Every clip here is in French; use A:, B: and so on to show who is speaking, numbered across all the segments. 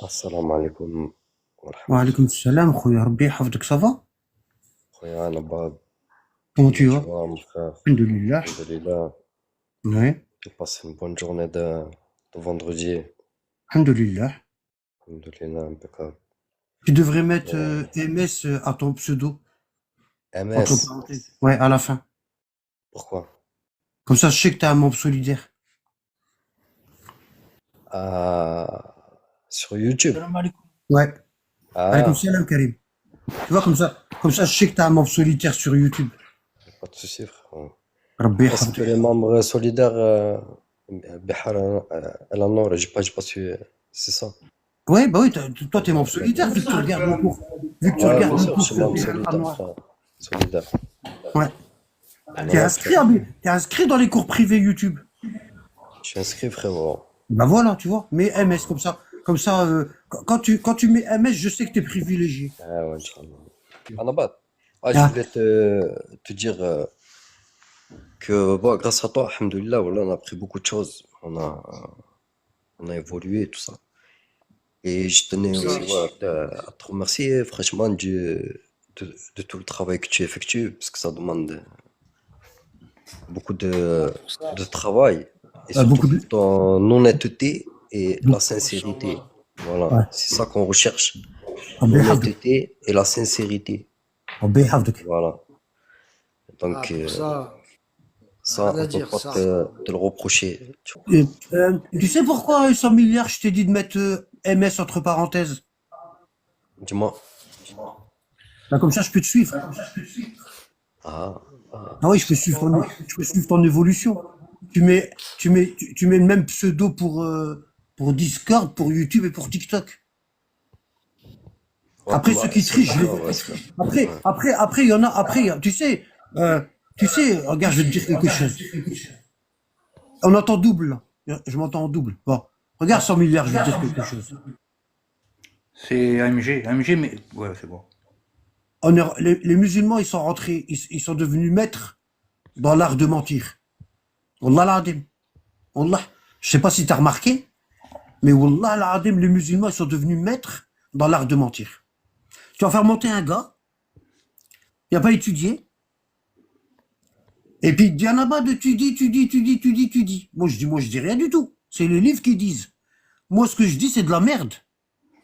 A: السلام عليكم ورحمة
B: وعليكم السلام خويا ربي يحفظك صافا.
A: خويا أنا بعد
B: Comment tu
A: comment tu
B: vas?
A: vas mon frère?
B: الحمد لله.
A: الحمد لله.
B: Ouais.
A: J'ai passé une bonne journée de vendredi.
B: الحمد لله.
A: Alhamdoulilah, impeccable.
B: Tu devrais mettre
A: Euh,
B: MS à ton pseudo entre
A: MS,
B: parenthèses. Ouais, à la fin.
A: pourquoi?
B: Comme ça, je sais que t'as un membre solidaire.
A: Ah, sur YouTube.
B: Salam alaikum. Ouais. Alaikum
A: Ah,
B: salam Karim. Tu vois comme ça, je sais que t'as un membre solitaire sur YouTube.
A: pas de souci frère.
B: ربي
A: Parce que les
B: يحفظك.
A: membres solidaires, Bihar El Anor, j'ai pas su, c'est ça.
B: Ouais, bah oui, toi t'es membre solitaire vu que tu regardes le cours. Vu que tu
A: Ouais,
B: regardes
A: bien
B: le
A: sûr, je
B: cours
A: suis
B: sur
A: membre
B: Bihar
A: solidaire
B: Anwar.
A: frère. Solidaire.
B: Ouais. T'es
A: Ouais
B: inscrit,
A: frère.
B: t'es inscrit dans les cours privés YouTube.
A: Je suis inscrit frérot.
B: Bah voilà, tu vois. Mais MS comme ça. Comme ça, quand tu mets MS, je sais que t'es privilégié.
A: Ah ouais, Inch'Allah. Anabat. Ah, je
B: Ah,
A: voulais te dire que bon, grâce à toi, alhamdoulilah, voilà, on a appris beaucoup de choses. On a évolué, tout ça. Et je tenais aussi voilà, à te remercier franchement de tout le travail que tu effectues, parce que ça demande beaucoup de travail, et surtout
B: beaucoup de.
A: pour ton honnêteté et la
B: beaucoup-
A: sincérité. Voilà,
B: Ouais.
A: c'est ça qu'on recherche,
B: ربي يحفظك.
A: l'honnêteté et la sincérité.
B: ربي يحفظك.
A: Voilà.
C: Ah,
A: Donc,
C: pour ça,
A: ça,
C: rien
A: on
C: à
A: peut
C: dire,
A: pas
C: ça.
A: te le reprocher.
B: Tu sais pourquoi 100 milliards, je t'ai dit de mettre MS entre parenthèses?
A: Dis-moi.
B: Bah, comme ça, je peux te suivre.
A: Ah,
B: Ah oui, je peux suivre ton évolution. Tu mets le même pseudo pour Discord, pour YouTube et pour TikTok.
A: ouais,
B: Après, ceux
A: bah,
B: qui trichent, je les
A: ouais,
B: vois.
A: c'est vrai.
B: Après,
A: Ouais.
B: il y en a, tu sais, regarde, je vais te dire quelque chose. On entend double, là. Je m'entends en double. Bon. Regarde 100 milliards, je vais te dire quelque chose.
D: C'est AMG. AMG, mais. Ouais, c'est bon.
B: Les musulmans, ils sont rentrés, ils sont devenus maîtres dans l'art de mentir. Wallah l'adem. Wallah. Je sais pas si tu as remarqué, mais Wallah l'adem, les musulmans, ils sont devenus maîtres dans l'art de mentir. Tu vas faire monter un gars, il n'a pas étudié, et puis il dit, de tu dis. Moi, je dis rien du tout. C'est les livres qui disent. Moi, ce que je dis, c'est de la merde.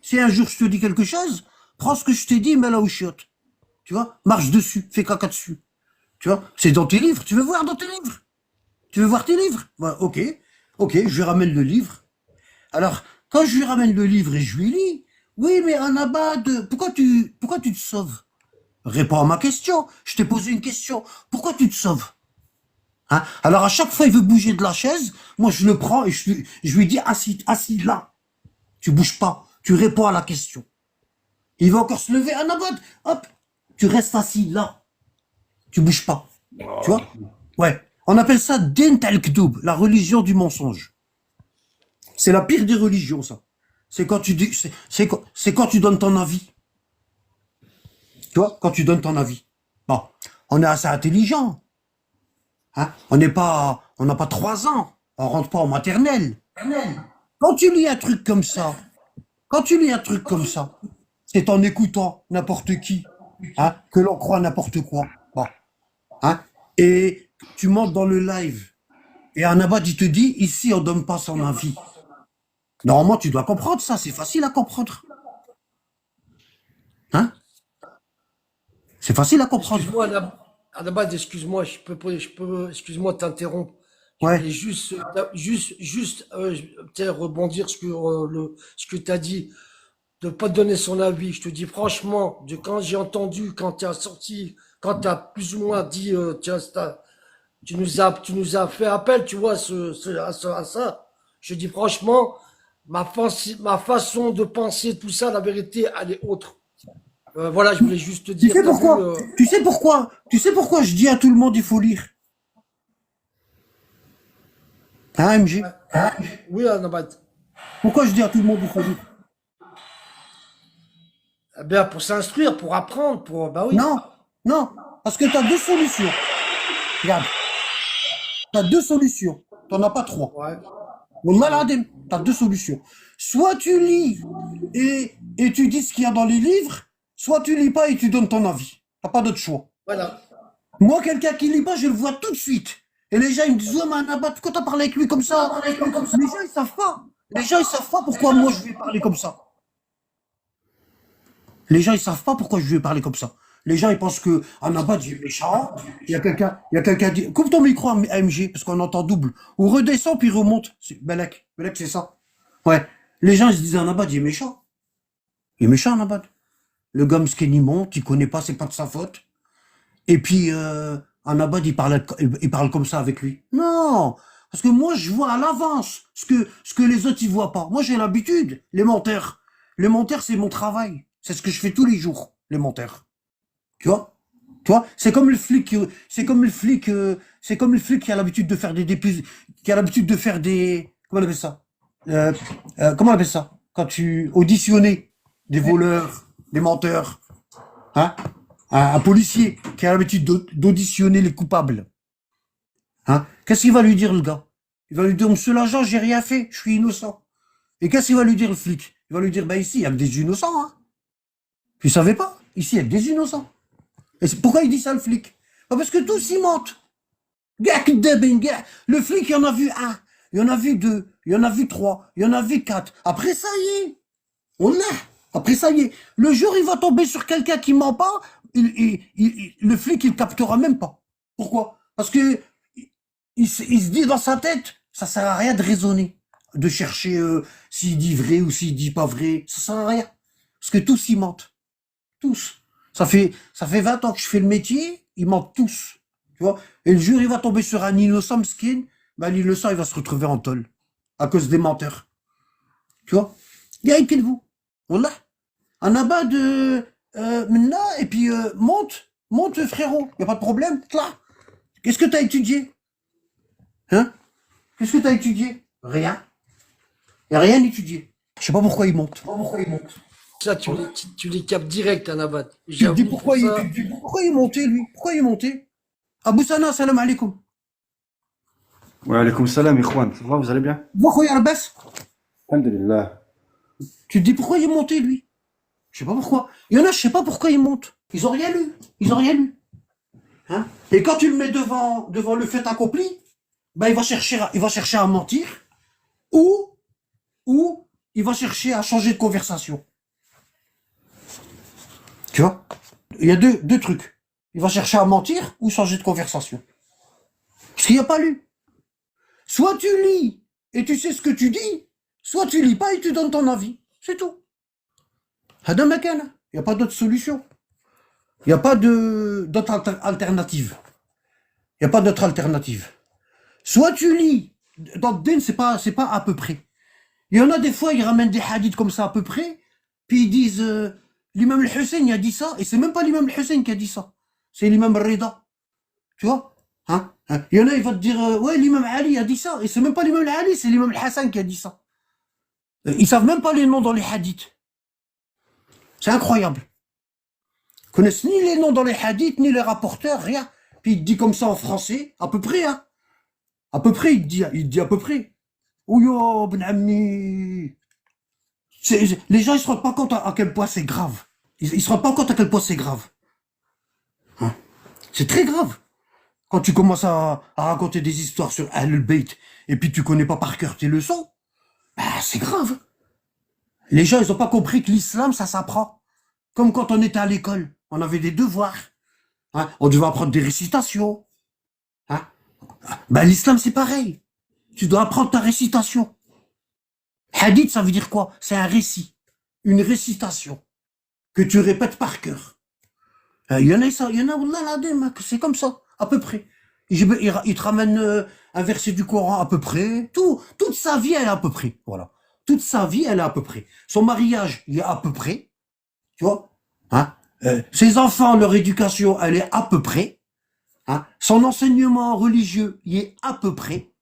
B: Si un jour je te dis quelque chose, prends ce que je t'ai dit, mets-la au chiottes. Tu vois, marche dessus, fais caca dessus. Tu vois, c'est dans tes livres. Tu veux voir dans tes livres? Tu veux voir tes livres? Ouais, ok, je lui ramène le livre. Alors, quand je lui ramène le livre et je lui lis, oui, mais Anabad, pourquoi tu te sauves? Réponds à ma question. Je t'ai posé une question. Pourquoi tu te sauves? Hein? Alors, à chaque fois, il veut bouger de la chaise. Moi, je le prends et je lui dis, assis là. Tu bouges pas. Tu réponds à la question. Il va encore se lever. Anabad, hop, tu restes assis là. Tu bouges pas. Tu vois? Ouais. On appelle ça Dint al-Kdoub, la religion du mensonge. C'est la pire des religions, ça. C'est quand tu dis, c'est quand tu donnes ton avis. Tu vois, quand tu donnes ton avis. Bon, on est assez intelligent. Hein? On n'a pas 3 ans. On rentre pas en maternelle. Quand tu lis un truc comme ça, c'est en écoutant n'importe qui, hein, que l'on croit n'importe quoi. Bon, hein, et tu montes dans le live et un abat il te dit ici on donne pas son avis. Normalement tu dois comprendre ça, c'est facile à comprendre, hein, c'est facile à comprendre.
C: Excuse-moi, à la base, excuse-moi, excuse-moi de t'interrompre. Je
B: Ouais,
C: voulais juste rebondir sur ce que tu as dit, de pas te donner son avis. Je te dis franchement, quand j'ai entendu, quand tu as sorti, quand tu as plus ou moins dit, tu nous as fait appel, tu vois, à ça. Je dis franchement, ma façon de penser, tout ça, la vérité, elle est autre. Voilà, je voulais juste te
B: tu
C: dire,
B: sais
C: t'as vu,
B: pourquoi, tu sais pourquoi je dis à tout le monde il faut lire, hein, MG?
C: oui, Anabat.
B: Pourquoi je dis à tout le monde il faut lire?
C: Eh bien, pour s'instruire, pour apprendre, bah oui.
B: Non, non, parce que tu as deux solutions. Regarde, tu as deux solutions, tu n'en as pas trois.
C: Ouais.
B: Wallah l'adem, t'as deux solutions. Soit tu lis et tu dis ce qu'il y a dans les livres, soit tu lis pas et tu donnes ton avis. T'as pas d'autre choix.
C: Voilà.
B: Moi, quelqu'un qui lit pas, je le vois tout de suite. Et les gens, ils me disent, ouais, mais Anabat, pourquoi t'as parlé avec lui comme ça? Les gens, ils savent pas. Les gens, ils savent pas pourquoi moi, je vais parler comme ça. Les gens, ils savent pas pourquoi je lui ai parlé comme ça. Les gens, ils pensent que Anabat, il est méchant. Il y a quelqu'un qui dit, coupe ton micro, AMG, parce qu'on entend double. Ou redescend, puis remonte. Belek, c'est ça. Ouais. Les gens, ils se disent, Anabat, il est méchant. Il est méchant, Anabat. Le gars, il monte, il connaît pas, c'est pas de sa faute. Et puis, Anabad, il parle comme ça avec lui. Non! Parce que moi, je vois à l'avance ce que les autres, ils voient pas. Moi, j'ai l'habitude. Les menteurs. Les menteurs, c'est mon travail. C'est ce que je fais tous les jours, les menteurs. Tu vois? Tu vois? C'est comme le flic, qui a l'habitude de faire qui a l'habitude de faire des, comment on appelle ça? Comment on appelle ça? Quand tu auditionnais des voleurs, des menteurs. Hein? Un policier qui a l'habitude d'auditionner les coupables. Hein? Qu'est-ce qu'il va lui dire, le gars? Il va lui dire, monsieur l'agent, j'ai rien fait, je suis innocent. Et qu'est-ce qu'il va lui dire, le flic? Il va lui dire, bah ici, il y a que des innocents, hein. Tu savais pas? Ici, il y a que des innocents. Et pourquoi il dit ça, le flic? Bah, parce que tous, ils mentent. Le flic, il y en a vu un, il y en a vu deux, il y en a vu trois, il y en a vu quatre. Après, ça y est. On l'a. Après, ça y est. Le jour, il va tomber sur quelqu'un qui ment pas, le flic, il captera même pas. Pourquoi? Parce que il se dit dans sa tête, ça sert à rien de raisonner, de chercher s'il dit vrai ou s'il dit pas vrai. Ça sert à rien. Parce que tous, ils mentent. Tous. Ça fait 20 ans que je fais le métier, ils mentent tous. Tu vois? Et le jour, il va tomber sur un innocent skin, ben, l'innocent, il va se retrouver en tôle. À cause des menteurs. Tu vois? Il vous. Wallah. Un abat de maintenant, et puis monte frérot, y a pas de problème, là. Qu'est-ce que t'as étudié? Hein? Qu'est-ce que t'as étudié? Rien. Y a rien étudié. Je sais pas pourquoi il monte.
C: Ça, tu les captes direct, Anabat.
B: Tu te dis pourquoi il est monté, lui? Pourquoi il est monté? Abou Sana, salam alaikum.
E: Wa alaykoum salam, Ikhwan. Ça va, vous allez bien?
B: Pourquoi il Abbas?
E: Alhamdulillah.
B: Tu te dis pourquoi il est monté, lui? Je sais pas pourquoi. Il y en a, je sais pas pourquoi ils montent. Ils ont rien lu. Hein? Et quand tu le mets devant le fait accompli, ben il va chercher à mentir, ou il va chercher à changer de conversation. Tu vois? Il y a deux trucs. Il va chercher à mentir ou changer de conversation. Parce qu'il n'a pas lu. Soit tu lis et tu sais ce que tu dis, soit tu lis pas et tu donnes ton avis. C'est tout. Hada makana. Il n'y a pas d'autre solution. Il n'y a pas d'autre alternative. Il n'y a pas d'autre alternative. Soit tu lis, dans le din, c'est pas à peu près. Il y en a des fois, ils ramènent des hadiths comme ça à peu près, puis ils disent, l'imam al-Hussein il a dit ça, et c'est même pas l'imam al-Hussein qui a dit ça. C'est l'imam al-Rida. Tu vois? Hein? Il y en a, il va te dire, ouais, l'imam Ali a dit ça, et c'est même pas l'imam Ali, c'est l'imam al-Hassan qui a dit ça. Ils savent même pas les noms dans les hadiths. C'est incroyable. Ils connaissent ni les noms dans les hadiths, ni les rapporteurs, rien. Puis il te dit comme ça en français, à peu près, hein. À peu près, il te dit à peu près. Ouyo, ben ammi. Les gens, ils se rendent pas compte à quel point c'est grave. Ils se rendent pas compte à quel point c'est grave. Hein? C'est très grave. Quand tu commences à raconter des histoires sur Ahlul Bayt, et puis tu connais pas par cœur tes leçons, bah, c'est grave. Les gens, ils ont pas compris que l'islam, ça s'apprend. Comme quand on était à l'école, on avait des devoirs. Hein? On devait apprendre des récitations. Hein? Ben, l'islam, c'est pareil. Tu dois apprendre ta récitation. Hadith, ça veut dire quoi? C'est un récit. Une récitation. Que tu répètes par cœur. Il y en a, wallah, l'adem, c'est comme ça, à peu près. Il te ramène un verset du Coran à peu près. Toute sa vie, elle est à peu près. Voilà. Toute sa vie, elle est à peu près. Son mariage, il est à peu près. Tu vois? Hein? Ses enfants, leur éducation, elle est à peu près. Hein? Son enseignement religieux, il est à peu près.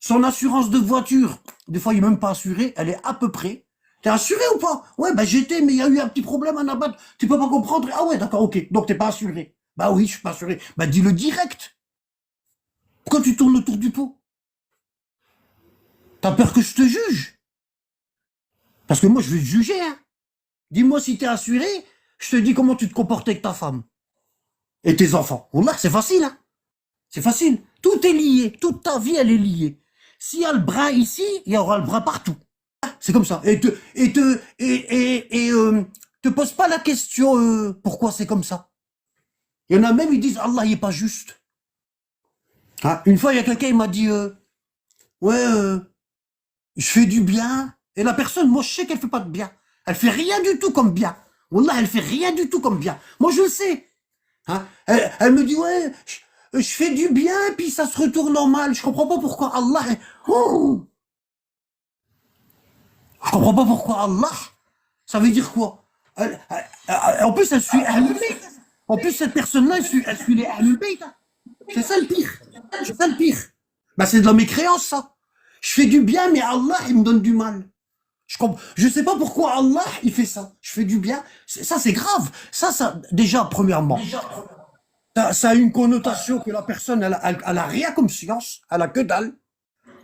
B: Son assurance de voiture, des fois il est même pas assuré, elle est à peu près. T'es assuré ou pas? Ouais, bah j'étais, mais il y a eu un petit problème à Nabat. Tu peux pas comprendre? Ah ouais, d'accord, ok. Donc t'es pas assuré. Bah oui, je suis pas assuré. Bah dis-le direct. Pourquoi tu tournes autour du pot? T'as peur que je te juge? Parce que moi je vais te juger, hein. Dis-moi si t'es assuré, je te dis comment tu te comportes avec ta femme. Et tes enfants. Wallah, c'est facile, hein. C'est facile. Tout est lié. Toute ta vie, elle est liée. S'il y a le bras ici, il y aura le bras partout. C'est comme ça. Te pose pas la question pourquoi c'est comme ça. Il y en a même, ils disent Allah, il est pas juste. Ah, une fois, il y a quelqu'un, il m'a dit ouais, je fais du bien. Et la personne, moi, je sais qu'elle fait pas de bien. Elle fait rien du tout comme bien. Wallah, elle fait rien du tout comme bien. Moi, je le sais. Hein, elle me dit ouais, je fais du bien, puis ça se retourne en mal. Je comprends pas pourquoi Allah. Oh, je comprends pas pourquoi Allah. Ça veut dire quoi? En plus, elle suit Ahlul Bayt. En plus, cette personne-là, elle suit les Ahlul Bayt. C'est ça le pire. C'est ça le pire. Bah, c'est de la mécréance, ça. Je fais du bien, mais Allah, il me donne du mal. Je sais pas pourquoi Allah, il fait ça. Je fais du bien. Ça, c'est grave. Ça, déjà, premièrement. Ça a une connotation que la personne, elle a rien comme science. Elle a que dalle.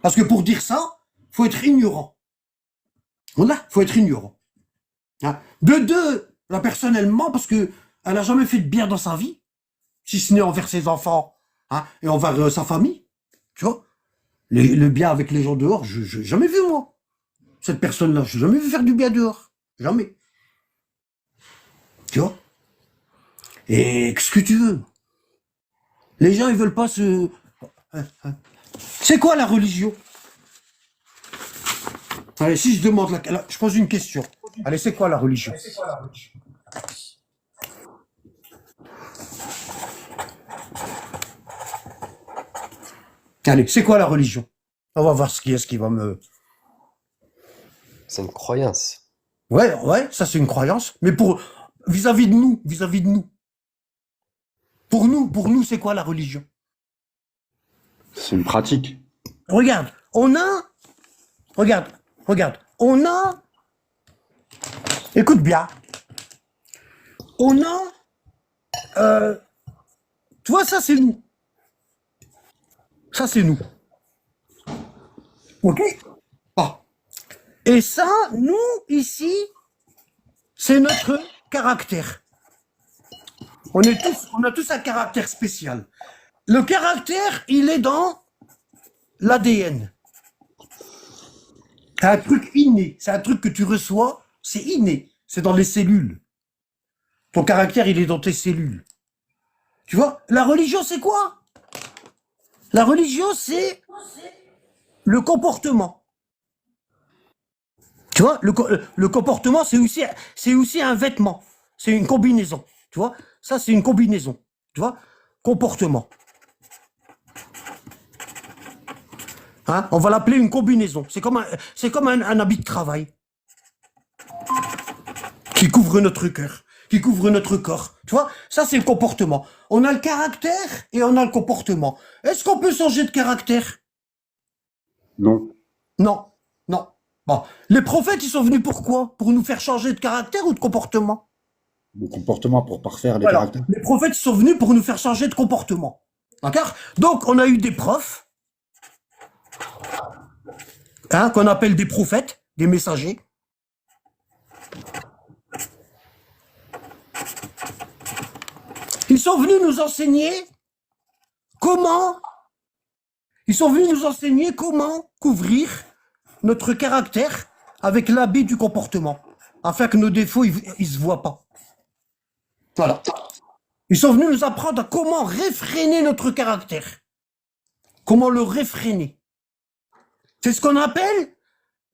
B: Parce que pour dire ça, faut être ignorant. Voilà, faut être ignorant. Hein. De deux, la personne, elle ment parce que elle a jamais fait de bien dans sa vie, si ce n'est envers ses enfants, hein, et envers sa famille. Tu vois, le bien avec les gens dehors, je jamais vu moi. Cette personne-là, je n'ai jamais vu faire du bien dehors, jamais. Tu vois. Et qu'est-ce que tu veux? Les gens, ils veulent pas se. C'est quoi la religion? Allez, si je demande, je pose une question. Allez, c'est quoi la religion? Allez, c'est quoi la religion? On va voir ce qui va me...
A: C'est une croyance.
B: Ouais, ça c'est une croyance. Mais vis-à-vis de nous. Pour nous, c'est quoi la religion?
E: C'est une pratique.
B: Regarde, on a... Écoute bien. On a... tu vois, ça c'est nous. Ça c'est nous. Ok? Ah. Et ça, nous, ici, c'est notre caractère. On a tous un caractère spécial. Le caractère, il est dans l'ADN. C'est un truc inné. C'est un truc que tu reçois, c'est inné. C'est dans les cellules. Ton caractère, il est dans tes cellules. Tu vois, la religion, c'est quoi? La religion, c'est le comportement. Tu vois, le comportement, c'est aussi un vêtement. C'est une combinaison. Tu vois, ça, c'est une combinaison. Tu vois, comportement. Hein? On va l'appeler une combinaison. C'est comme un habit de travail qui couvre notre cœur, qui couvre notre corps. Tu vois, ça, c'est le comportement. On a le caractère et on a le comportement. Est-ce qu'on peut changer de caractère?
E: Non.
B: Non. Bon, les prophètes, ils sont venus pourquoi? Pour nous faire changer de caractère ou de comportement?
E: Le comportement pour parfaire les
B: Voilà.
E: caractères.
B: Les prophètes ils sont venus pour nous faire changer de comportement. D'accord? Donc, on a eu des profs, hein, qu'on appelle des prophètes, des messagers. Ils sont venus nous enseigner comment couvrir notre caractère avec l'habit du comportement, afin que nos défauts, ils se voient pas. Voilà. Ils sont venus nous apprendre à comment réfréner notre caractère. Comment le réfréner. C'est ce qu'on appelle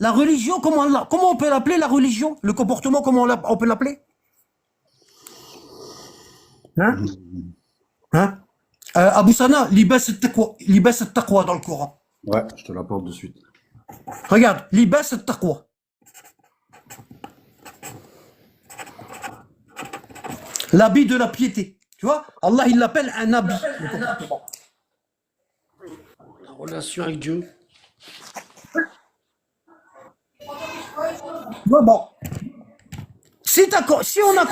B: la religion. Comment on peut l'appeler la religion? Le comportement, comment on peut l'appeler? Hein? Abou Sana, libas at-taqwa dans le Coran.
E: Ouais, je te l'apporte de suite.
B: Regarde, libas at-taqwa. L'habit de la piété. Tu vois, Allah, il l'appelle un habit.
C: La relation avec Dieu.
B: Bon. Si on a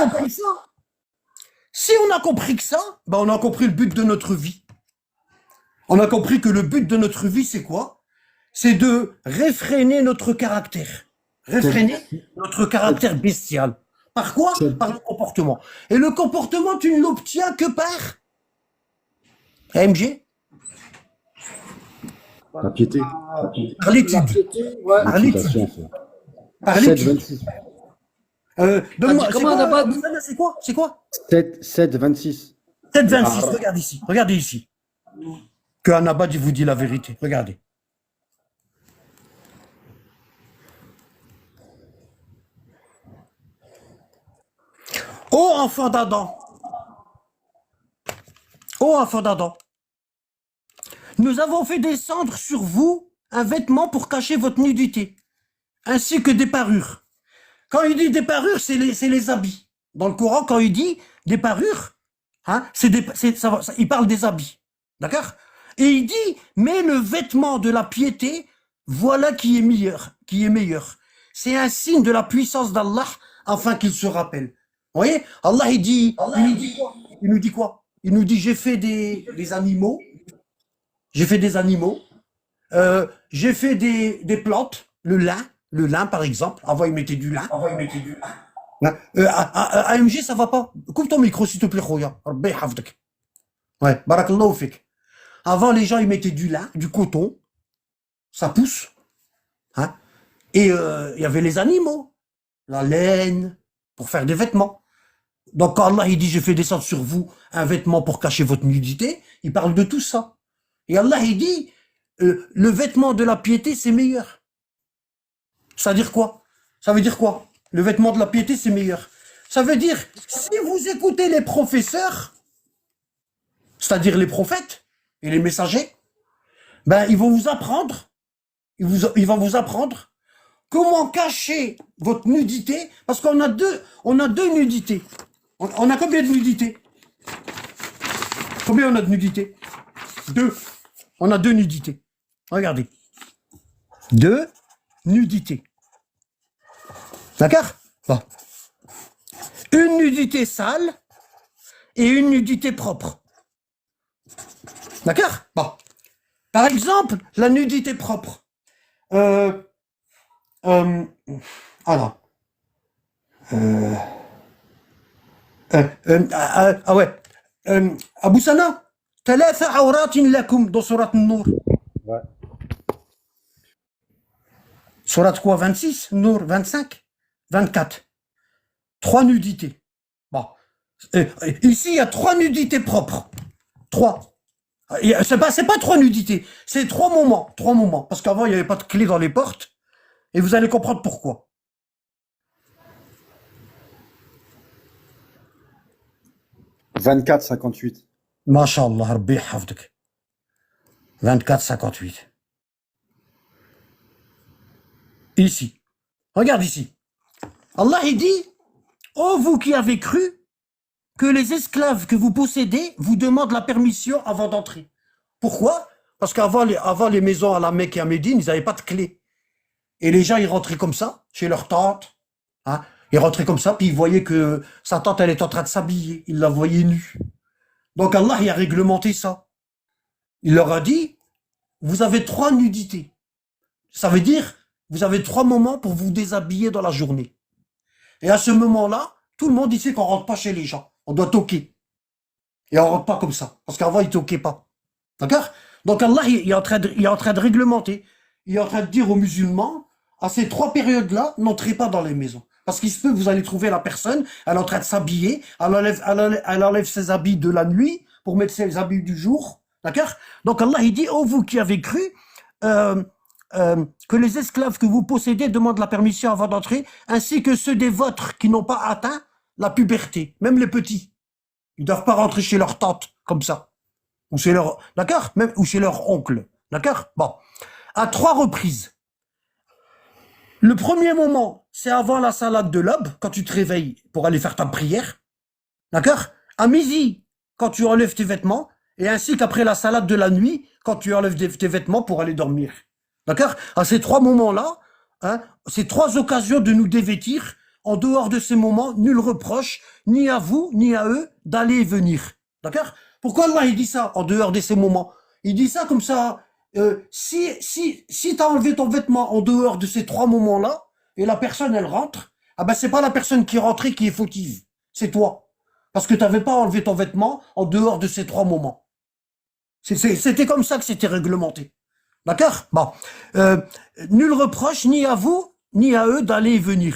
B: compris ça, ben on a compris le but de notre vie. On a compris que le but de notre vie, c'est quoi? C'est de réfréner notre caractère. Réfréner notre caractère bestial. Par quoi? Par le comportement. Et le comportement, tu ne l'obtiens que par AMG,
E: La piété.
B: par l'étude,
C: La piété, ouais.
B: par l'étude,
E: L'application,
B: par
E: 7,
B: l'étude.
E: 26.
B: Donne-moi,
C: dit
B: c'est
C: comment,
B: quoi,
C: Nabat
B: Moussana, c'est quoi? C'est quoi?
E: 7, 26.
B: 7,26, regarde ici, regardez ici. Que Anabad, il vous dit la vérité, regardez. Ô enfant d'Adam, ô enfant d'Adam, nous avons fait descendre sur vous un vêtement pour cacher votre nudité, ainsi que des parures. Quand il dit des parures, c'est les habits. Dans le Coran, quand il dit des parures, hein, il parle des habits. D'accord? Et il dit, mais le vêtement de la piété, voilà qui est meilleur, qui est meilleur. C'est un signe de la puissance d'Allah, afin qu'il se rappelle. Vous voyez? Allah, il nous dit quoi? Il nous dit quoi? Il nous dit, j'ai fait des animaux, j'ai fait des animaux, j'ai fait des plantes, le lin par exemple. Avant, ils mettaient du lin. AMG, ça va pas. Coupe ton micro, s'il te plaît, Khoya. Rabbi hafdak. Ouais, barakallahu fik. Avant, les gens, ils mettaient du lin, du coton. Ça pousse. Hein? Et il y avait les animaux. La laine, pour faire des vêtements. Donc, quand Allah, il dit, j'ai fait descendre sur vous un vêtement pour cacher votre nudité, il parle de tout ça. Et Allah, il dit, le vêtement de la piété, c'est meilleur. Ça veut dire quoi? Ça veut dire quoi? Le vêtement de la piété, c'est meilleur. Ça veut dire, si vous écoutez les professeurs, c'est-à-dire les prophètes et les messagers, ben, ils vont vous apprendre, ils vont vous apprendre comment cacher votre nudité, parce qu'on a deux nudités. On a combien de nudités? Combien on a de nudités? 2. On a 2 nudités. Regardez. 2 nudités. D'accord? Bon. Une nudité sale et une nudité propre. D'accord? Bon. Par exemple, la nudité propre. Alors. Ah ouais. Abou Sana, ثلاث عورات لكم dans Surat An-Nur.
E: Ouais.
B: Surat quoi? 26? Nour 25? 24. 3 nudités. Bon. Ici, il y a 3 nudités propres. 3. C'est pas 3 nudités, c'est 3 moments. 3 moments. Parce qu'avant, il n'y avait pas de clé dans les portes. Et vous allez comprendre pourquoi.
E: 24, 58.
B: Masha'Allah, Rabbi hafdak. 24, 58. Ici. Regarde ici. Allah, il dit, ô vous qui avez cru que les esclaves que vous possédez vous demandent la permission avant d'entrer. Pourquoi? Parce qu'avant les maisons à la Mecque et à Médine, ils n'avaient pas de clé. Et les gens, ils rentraient comme ça, chez leur tante. Hein, ils rentraient comme ça, puis ils voyaient que sa tante, elle est en train de s'habiller. Ils la voyaient nue. Donc Allah, il a réglementé ça. Il leur a dit, vous avez 3 nudités. Ça veut dire, vous avez 3 moments pour vous déshabiller dans la journée. Et à ce moment-là, tout le monde ici qu'on rentre pas chez les gens. On doit toquer. Et on rentre pas comme ça. Parce qu'avant, ils toquaient pas. D'accord? Donc Allah, il est en train de réglementer. Il est en train de dire aux musulmans, à ces 3 périodes-là, n'entrez pas dans les maisons. Parce qu'il se peut, vous allez trouver la personne, elle est en train de s'habiller, elle enlève ses habits de la nuit pour mettre ses habits du jour. D'accord? Donc Allah, il dit, oh vous qui avez cru, que les esclaves que vous possédez demandent la permission avant d'entrer, ainsi que ceux des vôtres qui n'ont pas atteint la puberté, même les petits. Ils doivent pas rentrer chez leur tante, comme ça. Ou chez leur, d'accord? Même, ou chez leur oncle. D'accord? Bon. À 3 reprises. Le premier moment, c'est avant la salade de l'aube, quand tu te réveilles pour aller faire ta prière. D'accord? À midi, quand tu enlèves tes vêtements, et ainsi qu'après la salade de la nuit, quand tu enlèves tes vêtements pour aller dormir. D'accord? À ces 3 moments-là, hein, ces 3 occasions de nous dévêtir, en dehors de ces moments, nul reproche, ni à vous, ni à eux, d'aller et venir. D'accord? Pourquoi Allah il dit ça, en dehors de ces moments? Il dit ça comme ça, si tu as enlevé ton vêtement en dehors de ces 3 moments-là, et la personne, elle rentre, ah ben c'est pas la personne qui est rentrée qui est fautive, c'est toi. Parce que tu n'avais pas enlevé ton vêtement en dehors de ces 3 moments. C'était comme ça que c'était réglementé. D'accord? Bon. Nul reproche ni à vous, ni à eux d'aller et venir,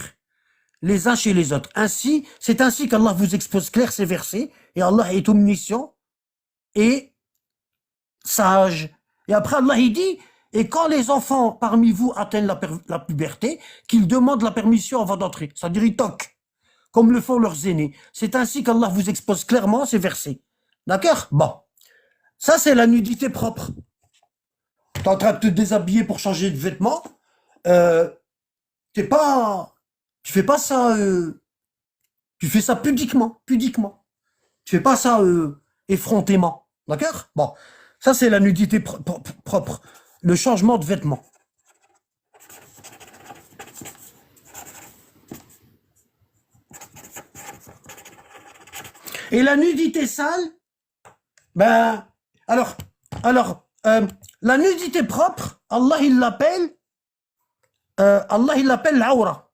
B: les uns chez les autres. Ainsi, c'est ainsi qu'Allah vous expose clair ces versets, et Allah est omniscient et sage. Et après, Allah, il dit, et quand les enfants parmi vous atteignent la puberté, qu'ils demandent la permission avant d'entrer. C'est-à-dire, ils toquent, comme le font leurs aînés. C'est ainsi qu'Allah vous expose clairement ces versets. D'accord? Bon. Ça, c'est la nudité propre. T'es en train de te déshabiller pour changer de vêtements. Tu fais pas ça, tu fais ça pudiquement. Tu fais pas ça effrontément. D'accord? Bon. Ça, c'est la nudité propre. Le changement de vêtements. Et la nudité sale, ben, alors, la nudité propre, Allah, il l'appelle l'awra.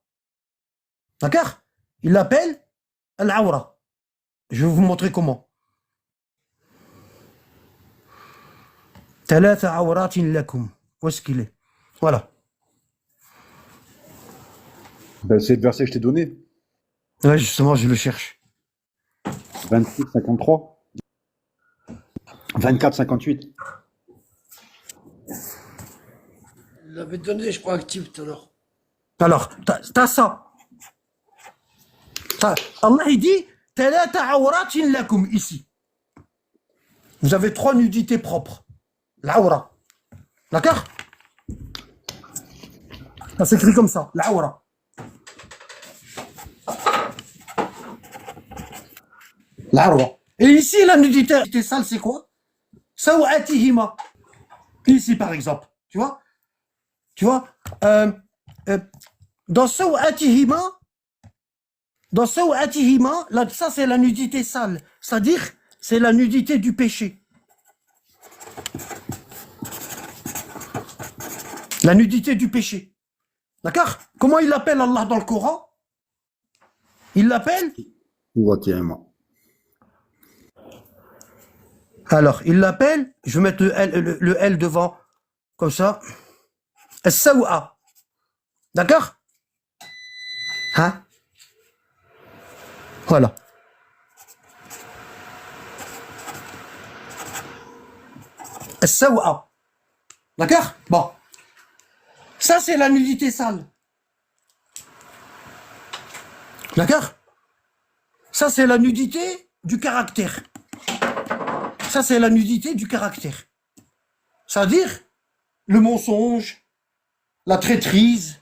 B: D'accord? Il l'appelle l'awra. Je vais vous montrer comment. ثلاث عورات لكم. Où est-ce qu'il est? Voilà.
E: Ben, c'est le verset que je t'ai donné.
B: Ouais, justement, je le cherche.
E: 26, 53. 24, 58.
C: Il l'avait donné, je crois, actif tout à l'heure.
B: Alors, t'as ça. Allah, il dit ثلاث عورات لكم ici. Vous avez 3 nudités propres. L'awra. D'accord? Ça s'écrit comme ça, l'awra. L'awra. Et ici, la nudité sale, c'est quoi? Sawatihima. Ici, par exemple. Tu vois? Dans Sawatihima, là, ça, c'est la nudité sale. C'est-à-dire, c'est la nudité du péché. La nudité du péché. D'accord? Comment il l'appelle Allah dans le Coran? Il l'appelle? Alors, il l'appelle, je vais mettre le L devant, comme ça. As-sawa. D'accord? Hein? Voilà. As-sawa. D'accord? Bon. Ça, c'est la nudité sale. D'accord? Ça, c'est la nudité du caractère. Ça, c'est la nudité du caractère. C'est-à-dire le mensonge, la traîtrise,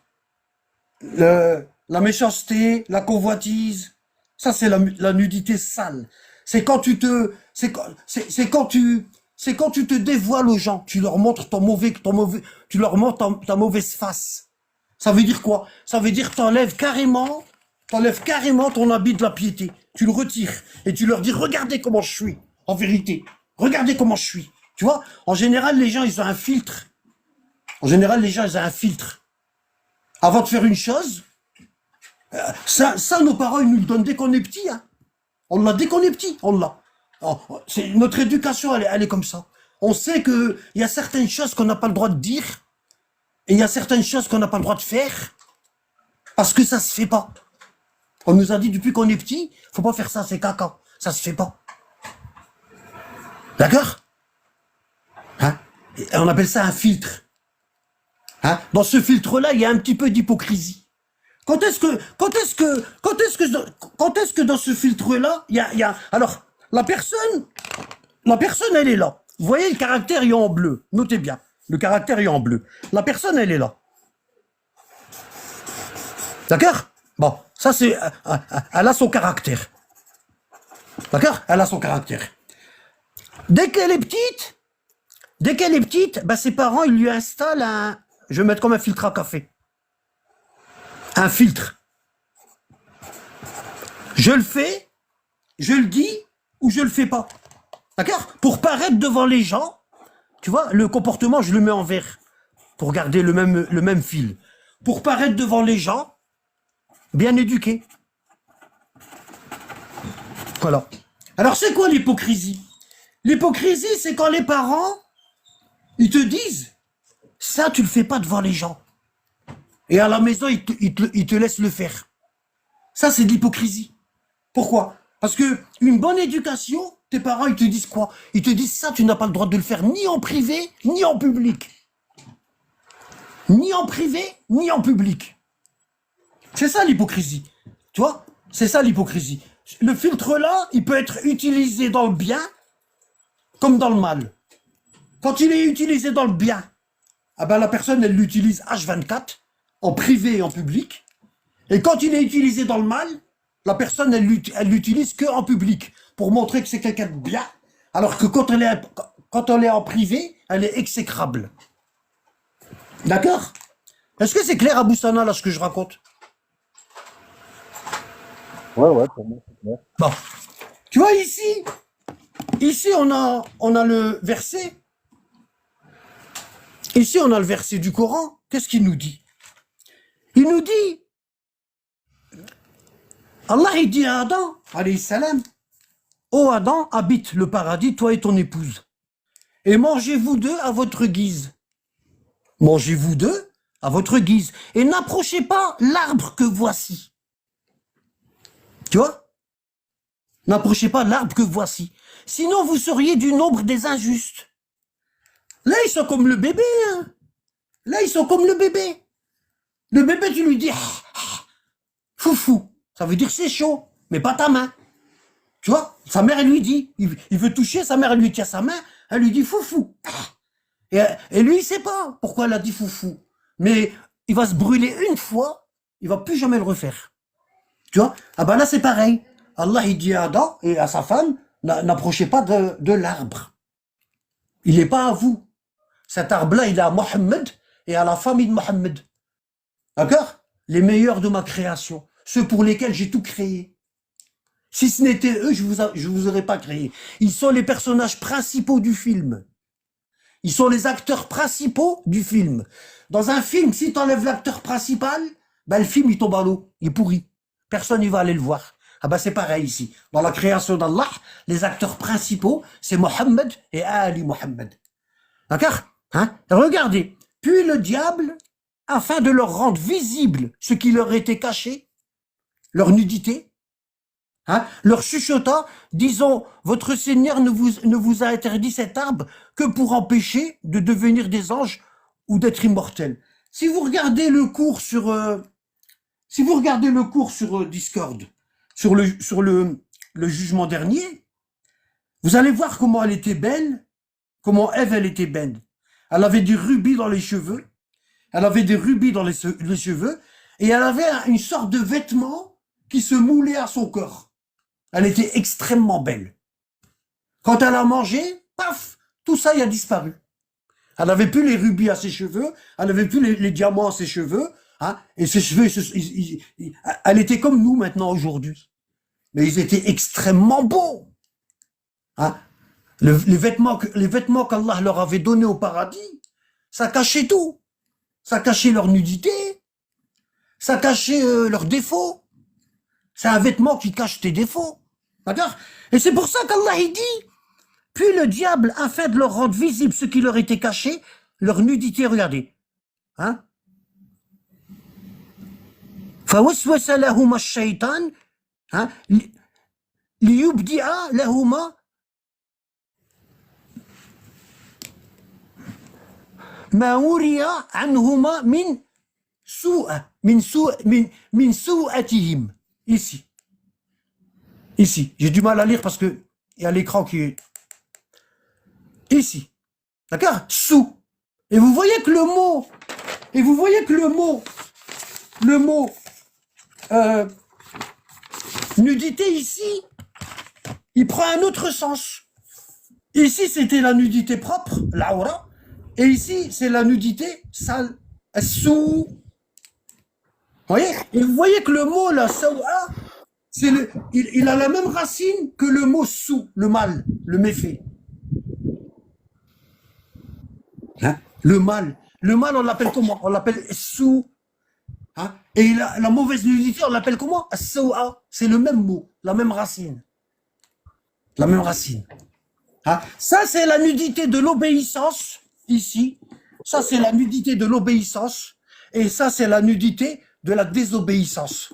B: la méchanceté, la convoitise. Ça, c'est la nudité sale. C'est quand tu te dévoiles aux gens, tu leur montres tu leur montres ta mauvaise face. Ça veut dire quoi? Ça veut dire t'enlèves carrément ton habit de la piété. Tu le retires et tu leur dis regardez comment je suis. En vérité, regardez comment je suis. Tu vois? En général, les gens ils ont un filtre. Avant de faire une chose, ça nos parents ils nous le donnent dès qu'on est petit. Hein. On l'a dès qu'on est petit, on l'a. Notre éducation, elle est comme ça. On sait qu'il y a certaines choses qu'on n'a pas le droit de dire et il y a certaines choses qu'on n'a pas le droit de faire parce que ça se fait pas. On nous a dit depuis qu'on est petit, faut pas faire ça, c'est caca. Ça se fait pas. D'accord? Hein? Et on appelle ça un filtre. Hein? Dans ce filtre-là, il y a un petit peu d'hypocrisie. Quand est-ce que dans ce filtre-là, il y a... Alors, la personne, elle est là. Vous voyez, le caractère est en bleu. Notez bien. Le caractère est en bleu. La personne, elle est là. D'accord? Bon, ça c'est... Elle a son caractère. D'accord? Elle a son caractère. Dès qu'elle est petite, bah, ses parents, ils lui installent un... Je vais mettre comme un filtre à café. Un filtre. Je le fais, je le dis ou je le fais pas. D'accord? Pour paraître devant les gens, tu vois, le comportement, je le mets en vert pour garder le même fil. Pour paraître devant les gens, bien éduqués. Voilà. Alors, c'est quoi l'hypocrisie? L'hypocrisie, c'est quand les parents, ils te disent, ça, tu le fais pas devant les gens. Et à la maison, ils te laissent le faire. Ça, c'est de l'hypocrisie. Pourquoi? Parce que une bonne éducation, tes parents, ils te disent quoi? Ils te disent ça, tu n'as pas le droit de le faire ni en privé, ni en public. Ni en privé, ni en public. C'est ça l'hypocrisie. Tu vois? C'est ça l'hypocrisie. Le filtre là, il peut être utilisé dans le bien comme dans le mal. Quand il est utilisé dans le bien, ah ben la personne, elle l'utilise H24, en privé et en public. Et quand il est utilisé dans le mal, la personne, elle l'utilise que en public, pour montrer que c'est quelqu'un de bien, alors que quand elle est en privé, elle est exécrable. D'accord? Est-ce que c'est clair, Abou Sana, là, ce que je raconte?
A: Ouais, pour moi, c'est clair.
B: Bon. Tu vois, ici on a le verset. Ici, on a le verset du Coran. Qu'est-ce qu'il nous dit? Il nous dit, Allah, il dit à Adam, alayhi salam, ô Adam, habite le paradis, toi et ton épouse. Et mangez-vous deux à votre guise. Mangez-vous deux à votre guise. Et n'approchez pas l'arbre que voici. Tu vois? N'approchez pas l'arbre que voici. Sinon, vous seriez du nombre des injustes. Là, ils sont comme le bébé. Hein. Là, ils sont comme le bébé. Le bébé, tu lui dis, foufou. Ça veut dire c'est chaud, mais pas ta main. Tu vois? Sa mère, elle lui dit, il veut toucher, sa mère, elle lui tient sa main, elle lui dit foufou. Et lui, il sait pas pourquoi elle a dit foufou. Mais il va se brûler une fois, il va plus jamais le refaire. Tu vois? Ah ben là, c'est pareil. Allah, il dit à Adam et à sa femme, n'approchez pas de l'arbre. Il n'est pas à vous. Cet arbre-là, il est à Mohammed et à la famille de Mohammed. D'accord? Les meilleurs de ma création. Ceux pour lesquels j'ai tout créé. Si ce n'était eux, je vous aurais pas créé. Ils sont les personnages principaux du film. Ils sont les acteurs principaux du film. Dans un film, si tu enlèves l'acteur principal, ben le film, il tombe à l'eau. Il est pourri. Personne ne va aller le voir. Ah ben c'est pareil ici. Dans la création d'Allah, les acteurs principaux, c'est Mohammed et Ali Mohammed. D'accord? Hein? Regardez. Puis le diable, afin de leur rendre visible ce qui leur était caché, leur nudité, hein, leur chuchota, disons, votre Seigneur ne vous a interdit cet arbre que pour empêcher de devenir des anges ou d'être immortels. Si vous regardez le cours sur Discord, sur le jugement dernier, vous allez voir comment elle était belle, comment Ève, elle était belle. Elle avait des rubis dans les cheveux, elle avait des rubis dans les cheveux, et elle avait une sorte de vêtement qui se moulait à son corps. Elle était extrêmement belle. Quand elle a mangé, paf, tout ça y a disparu. Elle n'avait plus les rubis à ses cheveux, elle n'avait plus les diamants à ses cheveux, hein, et ses cheveux, elle était comme nous maintenant aujourd'hui. Mais ils étaient extrêmement beaux. Hein. Les vêtements qu'Allah leur avait donnés au paradis, ça cachait tout. Ça cachait leur nudité, ça cachait leurs défauts. C'est un vêtement qui cache tes défauts. D'accord? Et c'est pour ça qu'Allah il dit, puis le diable, afin de leur rendre visible ce qui leur était caché, leur nudité, regardez. Hein? فوسوس لهما الشيطان ليبدئ لهما ما وري عنهما من سوءتهم. Ici, j'ai du mal à lire parce que il y a l'écran qui est ici. D'accord? Sous. Et vous voyez que le mot nudité ici, il prend un autre sens. Ici, c'était la nudité propre, l'aura, et ici, c'est la nudité sale, sous. Voyez? Et vous voyez que le mot là, sawa, il a la même racine que le mot sous, le mal, le méfait. Hein? Le mal, on l'appelle comment? On l'appelle sous. Hein? Et la mauvaise nudité, on l'appelle comment? As-sawa. C'est le même mot, la même racine. La même racine. Hein? Ça, c'est la nudité de l'obéissance, ici. Ça, c'est la nudité de l'obéissance. Et ça, c'est la nudité de la désobéissance.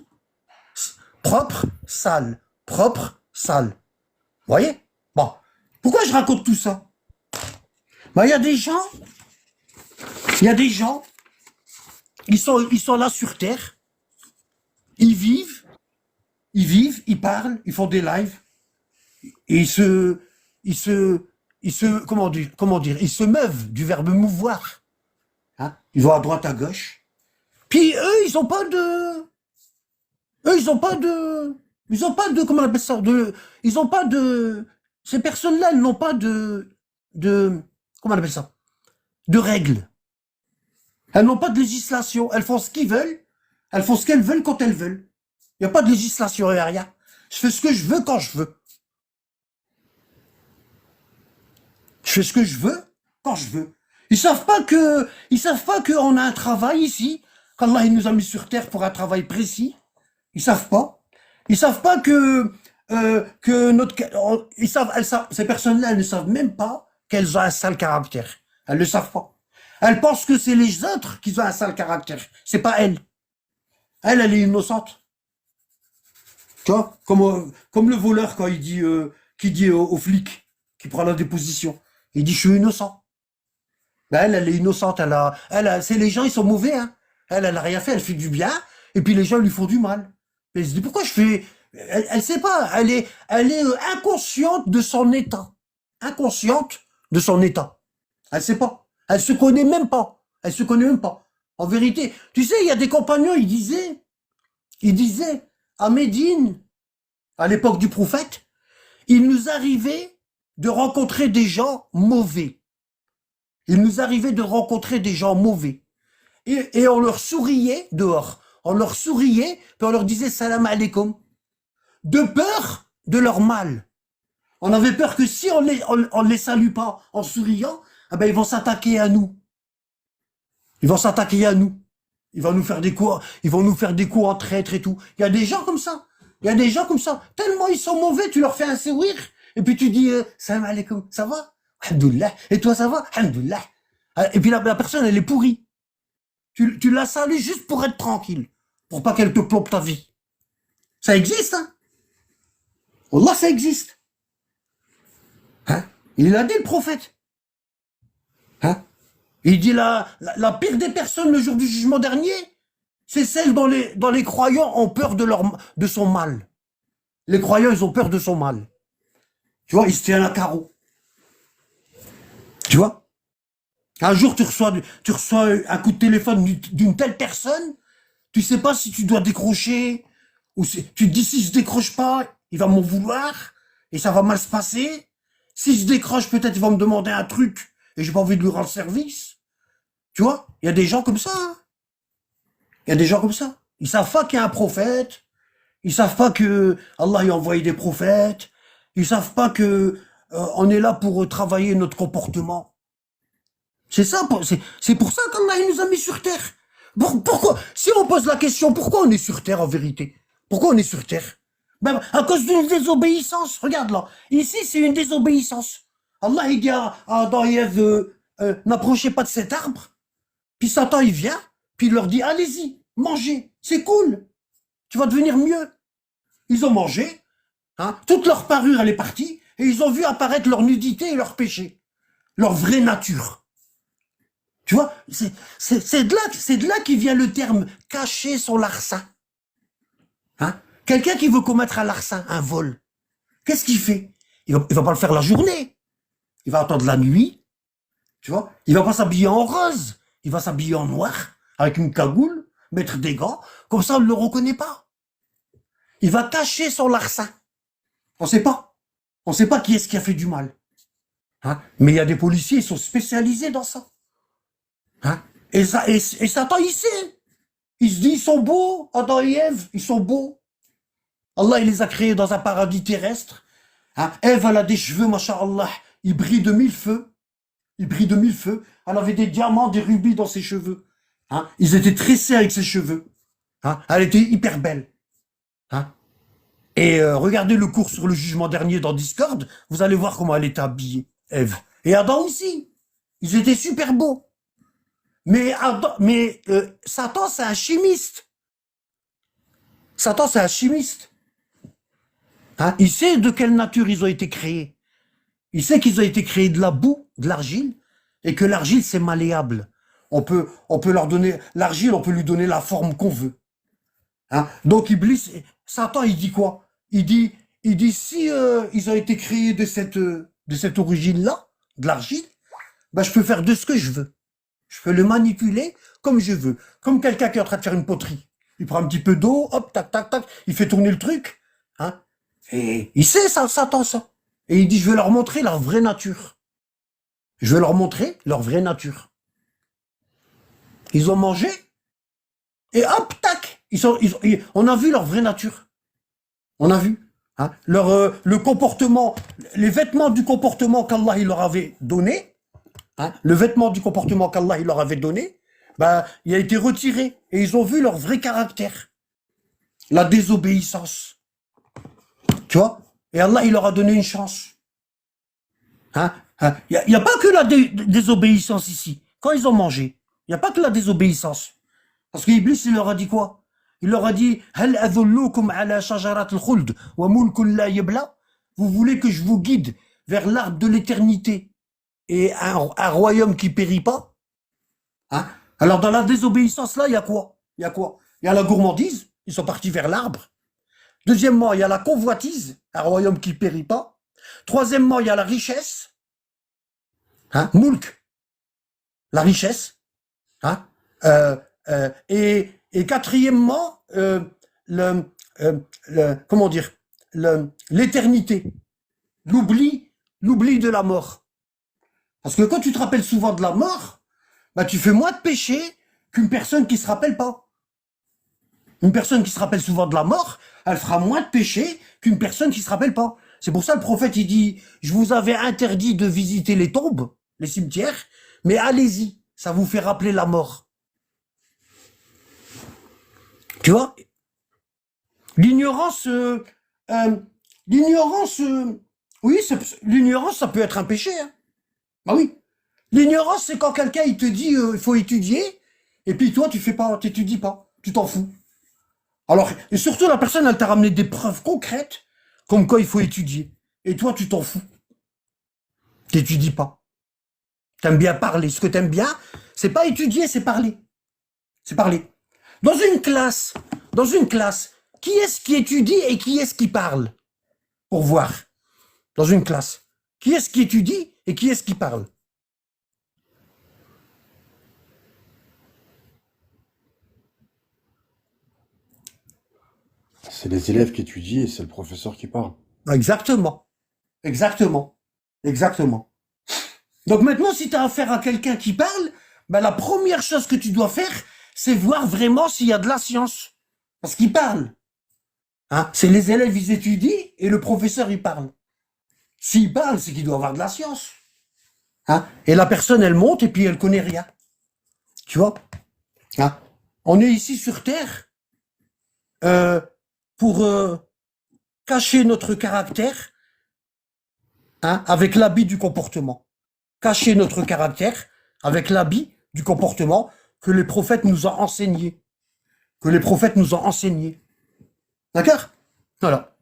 B: Propre, sale. Propre, sale. Vous voyez? Bon. Pourquoi je raconte tout ça? Ben, il y a des gens, ils sont là sur Terre. Ils vivent, ils parlent, ils font des lives. Et ils se, comment dire, ils se meuvent du verbe mouvoir. Hein? Ils vont à droite, à gauche. Puis eux, ils ont pas de, comment on appelle ça, ils ont pas de, ces personnes-là, elles n'ont pas comment on appelle ça, de règles. Elles n'ont pas de législation. Elles font ce qu'ils veulent. Elles font ce qu'elles veulent quand elles veulent. Il n'y a pas de législation, il n'y a rien. Je fais ce que je veux quand je veux. Je fais ce que je veux quand je veux. Ils savent pas qu'on a un travail ici, qu'Allah il nous a mis sur terre pour un travail précis. Ils savent pas. Ils savent pas que ces personnes-là, elles ne savent même pas qu'elles ont un sale caractère. Elles le savent pas. Elles pensent que c'est les autres qui ont un sale caractère. C'est pas elle. Elle est innocente. Tu vois, comme le voleur quand il dit, qui dit au flic qui prend la déposition. Il dit, je suis innocent. Ben elle est innocente. C'est les gens, ils sont mauvais, hein. Elle a rien fait, elle fait du bien, et puis les gens lui font du mal. Mais elle se dit, pourquoi je fais... Elle sait pas, elle est inconsciente de son état. Inconsciente de son état. Elle sait pas. Elle se connaît même pas. Elle se connaît même pas. En vérité, tu sais, il y a des compagnons, ils disaient, à Médine, à l'époque du prophète, il nous arrivait de rencontrer des gens mauvais. Il nous arrivait de rencontrer des gens mauvais. Et on leur souriait dehors. On leur souriait, puis on leur disait salam alaikum. De peur de leur mal. On avait peur que si on les salue pas en souriant, eh ben ils vont s'attaquer à nous. Ils vont s'attaquer à nous. Ils vont nous faire des coups en traître et tout. Il y a des gens comme ça. Il y a des gens comme ça. Tellement ils sont mauvais, tu leur fais un sourire, et puis tu dis salam alaikum, ça va? Alhamdoulilah. Et toi, ça va? Alhamdoulilah. Et puis la personne, elle est pourrie. Tu la salues juste pour être tranquille. Pour pas qu'elle te plombe ta vie. Ça existe, hein? Wallah, ça existe. Hein? Il a dit, le prophète. Hein? Il dit la pire des personnes le jour du jugement dernier, c'est celle dont les croyants ont peur de son mal. Les croyants, ils ont peur de son mal. Tu vois, ils se tiennent à carreau. Tu vois? Un jour, tu reçois un coup de téléphone d'une telle personne, tu sais pas si tu dois décrocher, ou tu te dis si je décroche pas, il va m'en vouloir, et ça va mal se passer. Si je décroche, peut-être il va me demander un truc, et j'ai pas envie de lui rendre service. Tu vois? Il y a des gens comme ça. Hein. Il y a des gens comme ça. Ils savent pas qu'il y a un prophète. Ils savent pas que Allah a envoyé des prophètes. Ils savent pas que on est là pour travailler notre comportement. C'est ça, c'est pour ça qu'Allah il nous a mis sur terre. Pourquoi? Si on pose la question, pourquoi on est sur terre en vérité? Pourquoi on est sur terre? Ben, à cause d'une désobéissance. Regarde là. Ici, c'est une désobéissance. Allah il dit à Adam et Ève, n'approchez pas de cet arbre. Puis Satan il vient, puis il leur dit, allez-y, mangez, c'est cool. Tu vas devenir mieux. Ils ont mangé, hein, toute leur parure elle est partie, et ils ont vu apparaître leur nudité et leur péché. Leur vraie nature. Tu vois, c'est de là qui vient le terme cacher son larcin. Hein? Quelqu'un qui veut commettre un larcin, un vol, qu'est-ce qu'il fait? Il va pas le faire la journée. Il va attendre la nuit. Tu vois? Il va pas s'habiller en rose. Il va s'habiller en noir, avec une cagoule, mettre des gants. Comme ça, on ne le reconnaît pas. Il va cacher son larcin. On sait pas. On sait pas qui est-ce qui a fait du mal. Hein? Mais il y a des policiers, ils sont spécialisés dans ça. Hein? Et Satan, il sait. Il se dit, ils sont beaux, Adam et Ève, ils sont beaux. Allah, il les a créés dans un paradis terrestre. Hein? Ève, elle a des cheveux, masha'Allah, ils brillent de mille feux. Ils brillent de mille feux. Elle avait des diamants, des rubis dans ses cheveux. Hein? Ils étaient tressés avec ses cheveux. Hein, elle était hyper belle. Hein. Et regardez le cours sur le jugement dernier dans Discord, vous allez voir comment elle était habillée, Ève. Et Adam aussi. Ils étaient super beaux. Mais Satan, c'est un chimiste. Satan, c'est un chimiste. Hein, il sait de quelle nature ils ont été créés. Il sait qu'ils ont été créés de la boue, de l'argile, et que l'argile, c'est malléable. On peut leur donner, l'argile, on peut lui donner la forme qu'on veut. Hein? Donc, Iblis, Satan, il dit quoi? Il dit si ils ont été créés de cette origine-là, de l'argile, ben, je peux faire de ce que je veux. Je peux le manipuler comme je veux. Comme quelqu'un qui est en train de faire une poterie. Il prend un petit peu d'eau, hop, tac, tac, tac, il fait tourner le truc. Hein? Et il sait ça, Satan, ça. Et il dit, je vais leur montrer leur vraie nature. Je vais leur montrer leur vraie nature. Ils ont mangé, et hop, tac, on a vu leur vraie nature. On a vu. Hein, le comportement, les vêtements du comportement qu'Allah il leur avait donné, hein, le vêtement du comportement qu'Allah il leur avait donné, ben, il a été retiré. Et ils ont vu leur vrai caractère. La désobéissance. Tu vois? Et Allah, il leur a donné une chance. Hein? Il n'y a pas que la désobéissance ici. Quand ils ont mangé, il n'y a pas que la désobéissance. Parce qu'Iblis, il leur a dit quoi? Il leur a dit Hal adullukum ala shajarat al-khuld wa mulkun la yabla. Vous voulez que je vous guide vers l'arbre de l'éternité et un royaume qui périt pas? Hein? Alors dans la désobéissance là, il y a quoi? Il y a quoi? Il y a la gourmandise, ils sont partis vers l'arbre. Deuxièmement, il y a la convoitise, un royaume qui périt pas. Troisièmement, il y a la richesse, hein, mulk, la richesse, hein, et quatrièmement, comment dire, l'éternité, l'oubli de la mort. Parce que quand tu te rappelles souvent de la mort, bah tu fais moins de péché qu'une personne qui se rappelle pas. Une personne qui se rappelle souvent de la mort, elle fera moins de péché qu'une personne qui se rappelle pas. C'est pour ça le prophète, il dit, je vous avais interdit de visiter les tombes, les cimetières, mais allez-y, ça vous fait rappeler la mort. Tu vois? L'ignorance, oui, l'ignorance, ça peut être un péché. Hein. Bah oui. L'ignorance, c'est quand quelqu'un, il te dit, il faut étudier, et puis toi, tu fais pas, t'étudies pas, tu t'en fous. Alors, et surtout, la personne, elle t'a ramené des preuves concrètes, comme quoi il faut étudier. Et toi, tu t'en fous. T'étudies pas. T'aimes bien parler. Ce que t'aimes bien, c'est pas étudier, c'est parler. C'est parler. Dans une classe, qui est-ce qui étudie et qui est-ce qui parle? Pour voir. Dans une classe. Qui est-ce qui étudie et qui est-ce qui parle?
E: C'est les élèves qui étudient et c'est le professeur qui parle.
B: Exactement. Exactement. Exactement. Donc maintenant, si tu as affaire à quelqu'un qui parle, ben la première chose que tu dois faire, c'est voir vraiment s'il y a de la science. Parce qu'il parle. Hein? C'est les élèves, ils étudient et le professeur, il parle. S'il parle, c'est qu'il doit avoir de la science. Hein? Et la personne, elle monte et puis elle connaît rien. Tu vois? Hein? On est ici sur Terre pour cacher notre caractère, hein, avec l'habit du comportement. Cacher notre caractère avec l'habit du comportement que les prophètes nous ont enseigné. Que les prophètes nous ont enseigné. D'accord? Voilà.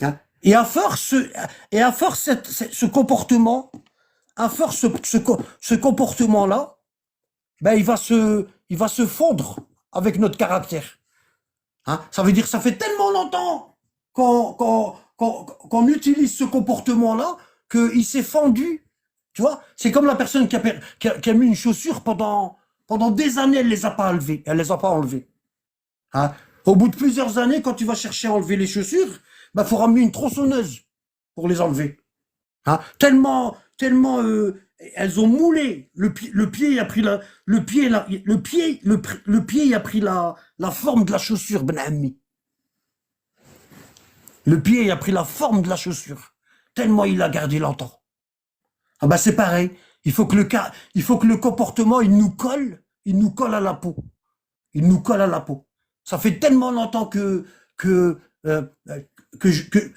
B: Hein? Et à force, ce comportement, à force ce comportement-là, ben il va se fondre avec notre caractère. Hein? Ça veut dire que ça fait tellement longtemps qu'on utilise ce comportement-là qu'il s'est fondu. Tu vois? C'est comme la personne qui a mis une chaussure pendant des années, elle les a pas enlevées. Elle les a pas enlevées. Hein? Au bout de plusieurs années, quand tu vas chercher à enlever les chaussures, bah, faut ramener une tronçonneuse pour les enlever. Hein? Tellement, elles ont moulé. Le pied a pris le pied a pris la forme de la chaussure, ben ami. Le pied a pris la forme de la chaussure. Tellement il a gardé longtemps. Ah bah c'est pareil. Il faut que le comportement, il nous colle à la peau. Il nous colle à la peau. Ça fait tellement longtemps que, euh,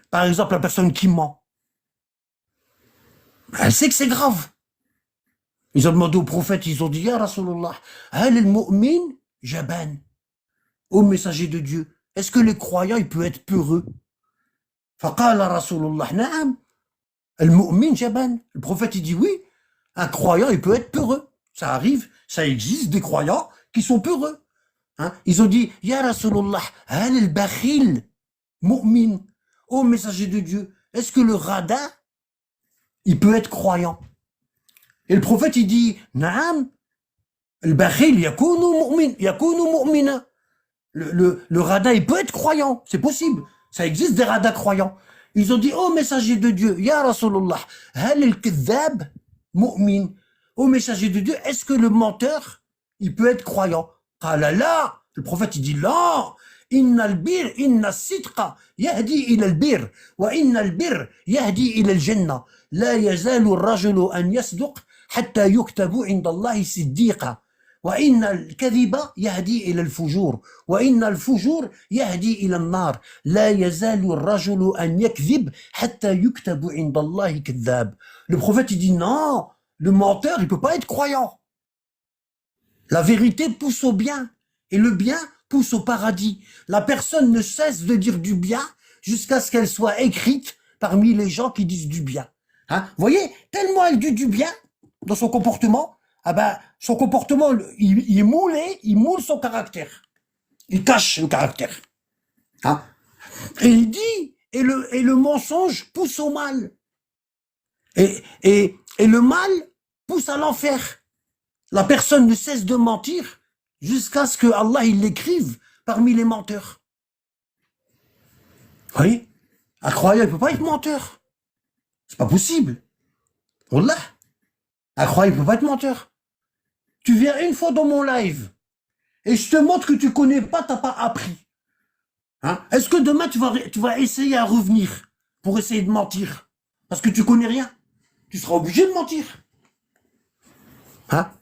B: par exemple, la personne qui ment, elle sait que c'est grave. Ils ont demandé au prophète, ils ont dit, Ya Rasulallah, hal al-mu'min jaban. Ô messager de Dieu, est-ce que les croyants, ils peuvent être peureux? Faqala Rasulullah, na'am. Al-mu'min jaban. Le prophète, il dit oui, un croyant, il peut être peureux. Ça arrive, ça existe des croyants qui sont peureux. Hein? Ils ont dit, Ya Rasulullah, hal al-bakhil mu'min. Ô messager de Dieu, est-ce que le radin, il peut être croyant? Et le prophète, il dit, Naam, al-bakhil yakunu mu'mina. Le radin, il peut être croyant, c'est possible. Ça existe des radins croyants. Ils ont dit, oh messager de Dieu, Ya Rasulullah, hal al-kadhab mu'min. Oh messager de Dieu, est-ce que le menteur, il peut être croyant? Qala la. Le prophète, il dit, la. Inna al-bir, inna al-sidqa, yahdi ila al-bir, wa inna al-bir, yahdi ila al-jannah. La yazalu al-rajulu an yasduq, hatta yuktabu inda Allahi siddiqa. وإن الكذب يهدي إلى الفجور وإن الفجور يهدي إلى النار لا يزال الرجل أن يكذب حتى يكتب عند الله كذاب. Le prophète il dit non, le menteur il peut pas être croyant. La vérité pousse au bien et le bien pousse au paradis. La personne ne cesse de dire du bien jusqu'à ce qu'elle soit écrite parmi les gens qui disent du bien. Hein? Vous voyez, tellement elle dit du bien dans son comportement, ah ben, son comportement, il moule son caractère. Il cache le caractère. Hein? Et il dit, et le mensonge pousse au mal. Et le mal pousse à l'enfer. La personne ne cesse de mentir jusqu'à ce que Allah il l'écrive parmi les menteurs. Vous voyez? Un croyant, il peut pas être menteur. C'est pas possible. Wallah. Un croyant, il peut pas être menteur. Tu viens une fois dans mon live et je te montre que tu connais pas, t'as pas appris. Hein? Est-ce que demain tu vas essayer à revenir pour essayer de mentir? Parce que tu connais rien. Tu seras obligé de mentir. Hein?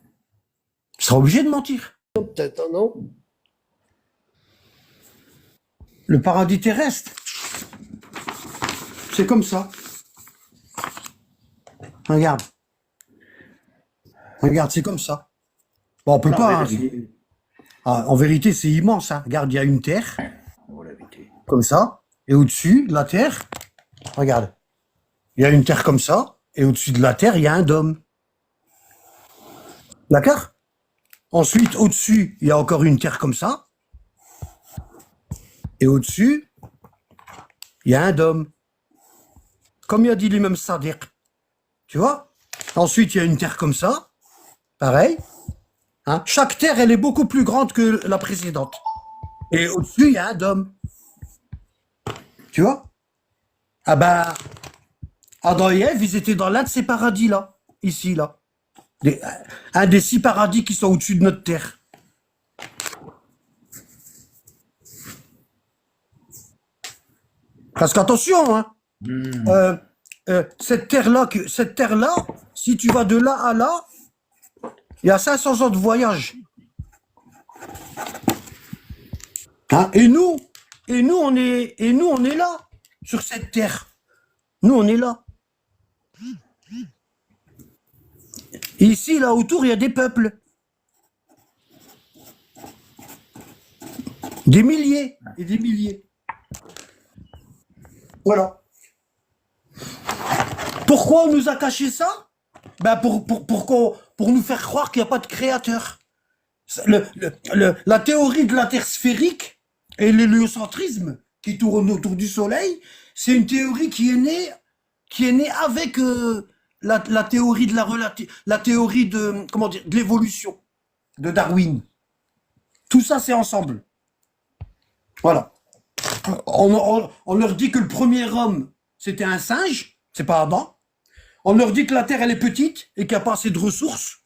B: Tu seras obligé de mentir.
C: Peut-être, hein, non?
B: Le paradis terrestre, c'est comme ça. Regarde. Regarde, c'est comme ça. Bon, on peut pas. Hein. Ah, en vérité, c'est immense. Hein. Regarde, il y a une terre, comme ça, et au-dessus de la terre, regarde, il y a une terre comme ça, et au-dessus de la terre, il y a un dôme. D'accord? Ensuite, au-dessus, il y a encore une terre comme ça, et au-dessus, il y a un dôme. Comme il a dit l'imam Sadiq. Tu vois? Ensuite, il y a une terre comme ça, pareil. Hein? Chaque terre, elle est beaucoup plus grande que la précédente. Et au-dessus, il y a un dôme. Tu vois? Ah ben, Adam et Ève, ils étaient dans l'un de ces paradis-là. Ici, là. Un des 6 paradis qui sont au-dessus de notre terre. Parce qu'attention, hein. Cette terre-là, si tu vas de là à là, il y a 500 ans de voyage. Hein? Et nous, on est là, sur cette terre. Nous, on est là. Et ici, là, autour, il y a des peuples. Des milliers et des milliers. Voilà. Pourquoi on nous a caché ça? Ben pour nous faire croire qu'il n'y a pas de créateur. La théorie de la Terre sphérique et l'héliocentrisme qui tourne autour du Soleil, c'est une théorie qui est née avec la théorie de la théorie de de l'évolution de Darwin. Tout ça, c'est ensemble. Voilà. On leur dit que le premier homme, c'était un singe, c'est pas Adam. On leur dit que la Terre, elle est petite et qu'il n'y a pas assez de ressources.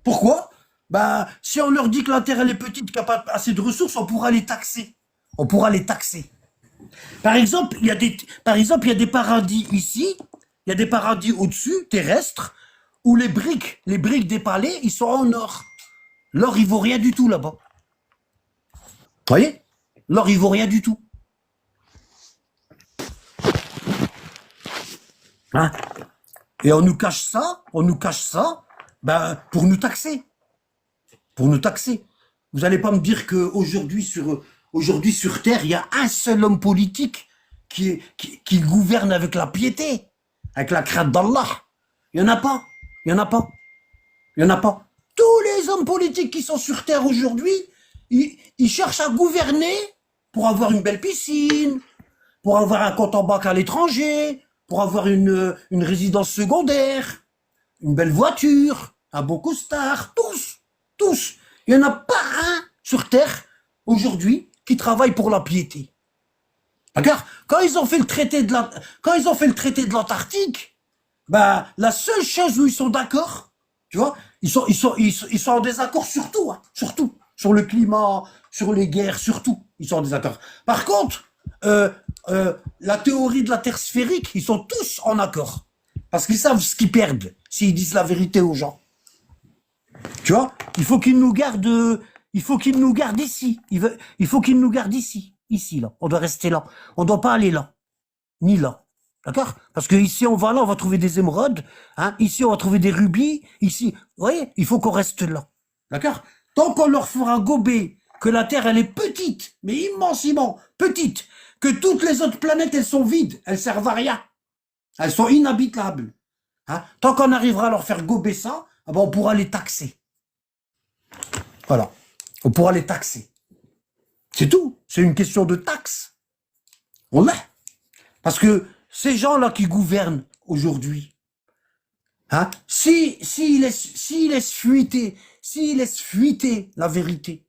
B: Pourquoi? Bah, si on leur dit que la Terre, elle est petite et qu'il n'y a pas assez de ressources, on pourra les taxer. On pourra les taxer. Par exemple, il y a des paradis ici, il y a des paradis au-dessus, terrestres, où les briques des palais, ils sont en or. L'or, il vaut rien du tout là-bas. Vous voyez? L'or, il vaut rien du tout. Hein? Et on nous cache ça, ben, pour nous taxer. Pour nous taxer. Vous allez pas me dire qu'aujourd'hui sur Terre, il y a un seul homme politique qui gouverne avec la piété, avec la crainte d'Allah. Il y en a pas. Il y en a pas. Il y en a pas. Tous les hommes politiques qui sont sur Terre aujourd'hui, ils cherchent à gouverner pour avoir une belle piscine, pour avoir un compte en banque à l'étranger, pour avoir une résidence secondaire, une belle voiture, un beau costard, tous. Il n'y en a pas un sur Terre aujourd'hui qui travaille pour la piété. D'accord? Quand ils ont fait le traité de l'Antarctique, bah la seule chose où ils sont d'accord, tu vois, ils sont en désaccord sur tout, hein, surtout sur le climat, sur les guerres, surtout, ils sont en désaccord. Par contre, la théorie de la Terre sphérique, ils sont tous en accord. Parce qu'ils savent ce qu'ils perdent s'ils disent la vérité aux gens. Tu vois, il faut qu'ils nous gardent ici. Il faut qu'ils nous gardent ici, là. On doit rester là. On doit pas aller là. Ni là. D'accord? Parce que ici, on va trouver des émeraudes, hein. Ici, on va trouver des rubis. Ici, vous voyez, il faut qu'on reste là. D'accord? Tant qu'on leur fera gober que la Terre, elle est petite, mais immensément petite, que toutes les autres planètes, elles sont vides, elles servent à rien. Elles sont inhabitables. Hein? Tant qu'on arrivera à leur faire gober ça, ah ben on pourra les taxer. Voilà. On pourra les taxer. C'est tout. C'est une question de taxe. On l'a. Parce que ces gens-là qui gouvernent aujourd'hui, hein, s'ils laissent fuiter la vérité,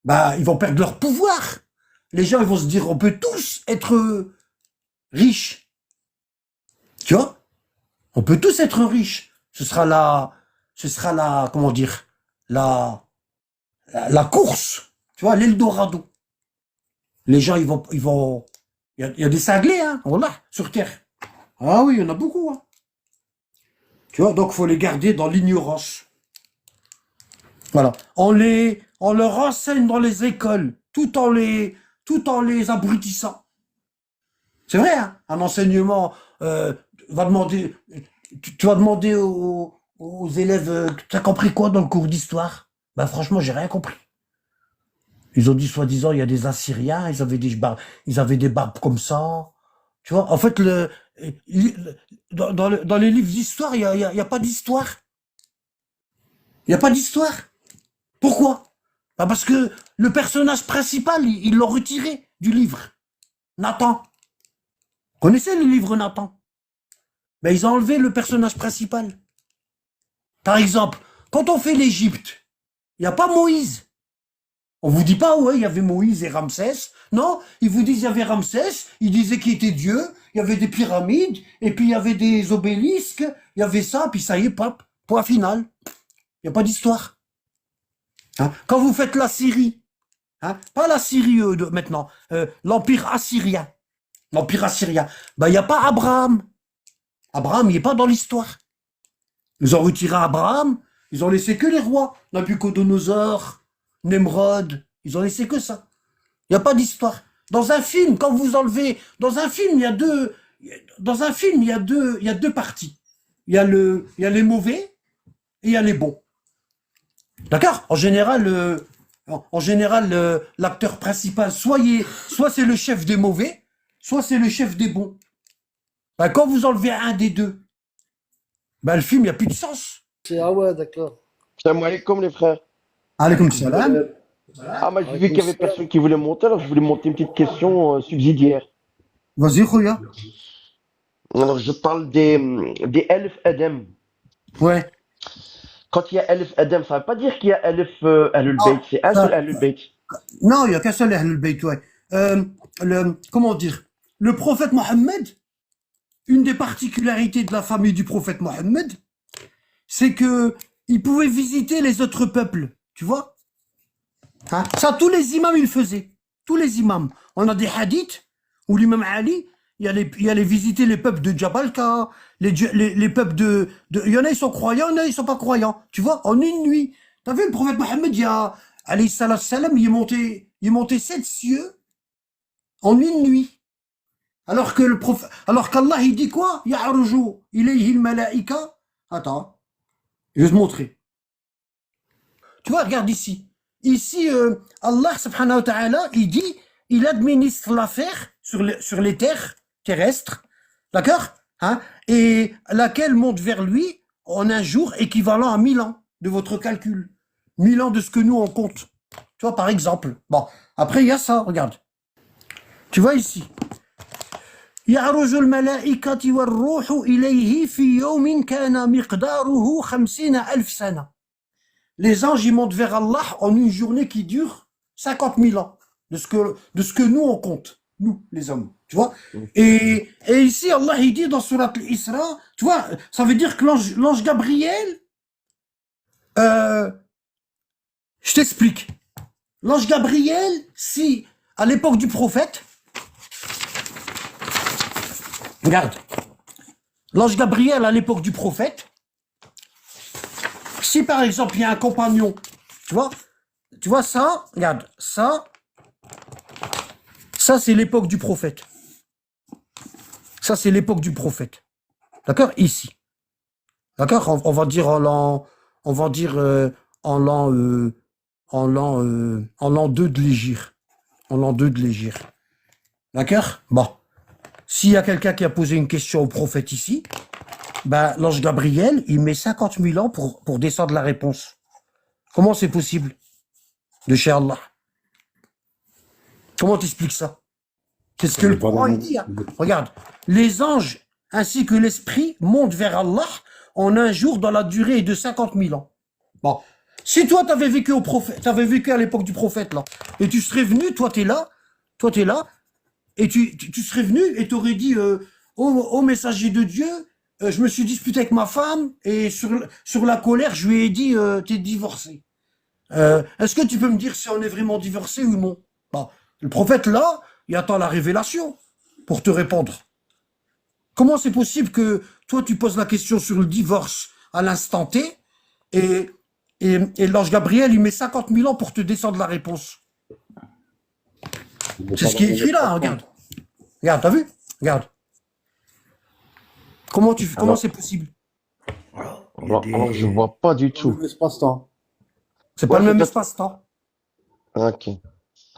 B: bah, ils vont perdre leur pouvoir. Les gens, ils vont se dire, on peut tous être riches. Tu vois? On peut tous être riches. Ce sera la, comment dire, la course. Tu vois, l'Eldorado. Les gens, il y a des cinglés, hein, voilà, sur Terre. Ah oui, il y en a beaucoup, hein. Tu vois, donc faut les garder dans l'ignorance. Voilà. On leur enseigne dans les écoles, tout en les abrutissant. C'est vrai, hein, un enseignement, va demander, tu vas demander aux élèves, tu as compris quoi dans le cours d'histoire? Ben franchement, j'ai rien compris. Ils ont dit, soi-disant, il y a des Assyriens, ils avaient des barbes comme ça. Tu vois, en fait, dans les livres d'histoire, il y a pas d'histoire. Il y a pas d'histoire. Pourquoi? Ben parce que le personnage principal, ils l'ont retiré du livre. Nathan. Vous connaissez le livre Nathan? Ben, ils ont enlevé le personnage principal. Par exemple, quand on fait l'Égypte, il n'y a pas Moïse. On vous dit pas, ouais, il y avait Moïse et Ramsès. Non, ils vous disent, il y avait Ramsès, ils disaient qu'il était Dieu, il y avait des pyramides, et puis il y avait des obélisques, il y avait ça, puis ça y est, pape, point final. Il n'y a pas d'histoire. Hein? Quand vous faites la Syrie, hein, pas la Syrie maintenant, l'Empire assyrien. L'Empire assyrien. Ben, il n'y a pas Abraham. Abraham, il n'est pas dans l'histoire. Ils ont retiré Abraham, ils ont laissé que les rois. Nabucodonosor, Nemrod, ils ont laissé que ça. Il n'y a pas d'histoire. Dans un film, quand vous enlevez, dans un film, il y a deux parties. Il y a les mauvais et il y a les bons. D'accord? En général, l'acteur principal, soit c'est le chef des mauvais, soit c'est le chef des bons. Ben, quand vous enlevez un des deux, ben, le film, il n'y a plus de sens.
C: Ah ouais, d'accord.
F: Salam alaikum les frères.
B: Alaykoum salam.
F: Ah moi j'ai vu qu'il y avait personne qui voulait monter, alors je voulais monter une petite question subsidiaire.
B: Vas-y, Khoya.
F: Alors je parle des Elf Adam.
B: Ouais.
F: Quand il y a Elf Adam, ça veut pas dire qu'il y a Elf Ahlul Bayt, c'est un
B: ça-
F: seul Ahlul Bayt.
B: Non, il n'y a qu'un seul Ahlul Bayt, ouais. Comment dire? Le prophète Mohammed, une des particularités de la famille du prophète Mohammed, c'est que il pouvait visiter les autres peuples, tu vois? Hein? Ça, tous les imams, ils le faisaient. Tous les imams. On a des hadiths où l'imam Ali, il allait visiter les peuples de Jabalka, les peuples il y en a, ils sont croyants, il y en a, ils sont pas croyants. Tu vois? En une nuit. T'as vu, le prophète Mohammed, alayhi salam, il est monté 7 cieux en une nuit. Alors qu'Allah, il dit quoi? Ya'ruju ilayhi al-malaika. Attends, je vais te montrer. Tu vois, regarde ici. Ici, Allah, subhanahu wa ta'ala, il dit, il administre l'affaire sur les terres terrestres, d'accord? Hein? Et laquelle monte vers lui en un jour équivalent à 1000 ans de votre calcul. 1000 ans de ce que nous, on compte. Tu vois, par exemple. Bon, après, il y a ça, regarde. Tu vois ici. يعرج الملائكة والروح إليه في يوم كان مقداره 50,000 سنة. Les anges, ils montent vers Allah en une journée qui dure 50 000 ans, de ce que nous, on compte, nous, les hommes, tu vois. Et ici, Allah, il dit dans Surat al-Isra, tu vois, ça veut dire que l'ange Gabriel, je t'explique. L'ange Gabriel, si, à l'époque du prophète, regarde, l'ange Gabriel, à l'époque du prophète, si par exemple il y a un compagnon, tu vois ça, regarde, ça c'est l'époque du prophète. Ça c'est l'époque du prophète. D'accord? Ici. D'accord? On va dire en l'an 2 de l'Hégire. En l'an 2 de l'Hégire. D'accord? Bon. S'il y a quelqu'un qui a posé une question au prophète ici, ben, l'ange Gabriel, il met 50 000 ans pour descendre la réponse. Comment c'est possible de chez Allah? Comment t'expliques ça? C'est ce que le Coran il dit. Hein. Regarde, les anges ainsi que l'esprit montent vers Allah en un jour dans la durée de 50 000 ans. Bon, si toi t'avais vécu à l'époque du prophète là, et tu serais venu, toi t'es là, et tu serais venu et t'aurais dit au messager de Dieu, je me suis disputé avec ma femme et sur la colère, je lui ai dit t'es divorcé. Est-ce que tu peux me dire si on est vraiment divorcé ou non? Bon, le prophète là, il attend la révélation pour te répondre. Comment c'est possible que toi tu poses la question sur le divorce à l'instant T et l'ange Gabriel il met 50 000 ans pour te descendre la réponse? C'est ce qui est écrit là, regarde. Regarde, t'as vu? Regarde. Comment c'est possible?
F: Alors, je vois pas du tout.
E: Espace-temps.
B: C'est pas
F: Ouais,
B: le même
F: c'est
B: espace-temps.
F: Ok.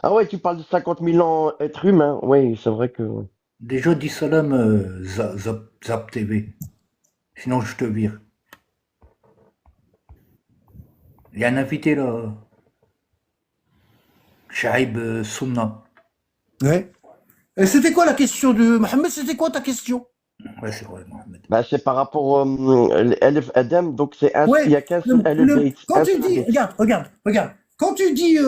F: Ah ouais, tu parles de 50 000 ans être humain. Oui, c'est vrai que...
D: Déjà, dis salam, Zap TV. Sinon, je te vire. Il y a un invité là. Shaib Sunna.
B: Ouais. Et c'était quoi la question de Mohamed? C'était quoi ta question?
D: Ouais, c'est vrai, Mohamed.
F: Bah, c'est par rapport Elif Adam, donc c'est
B: Ouais.
F: il y a qu'un seul Elif
B: Quand tu dis, regarde. Quand tu dis,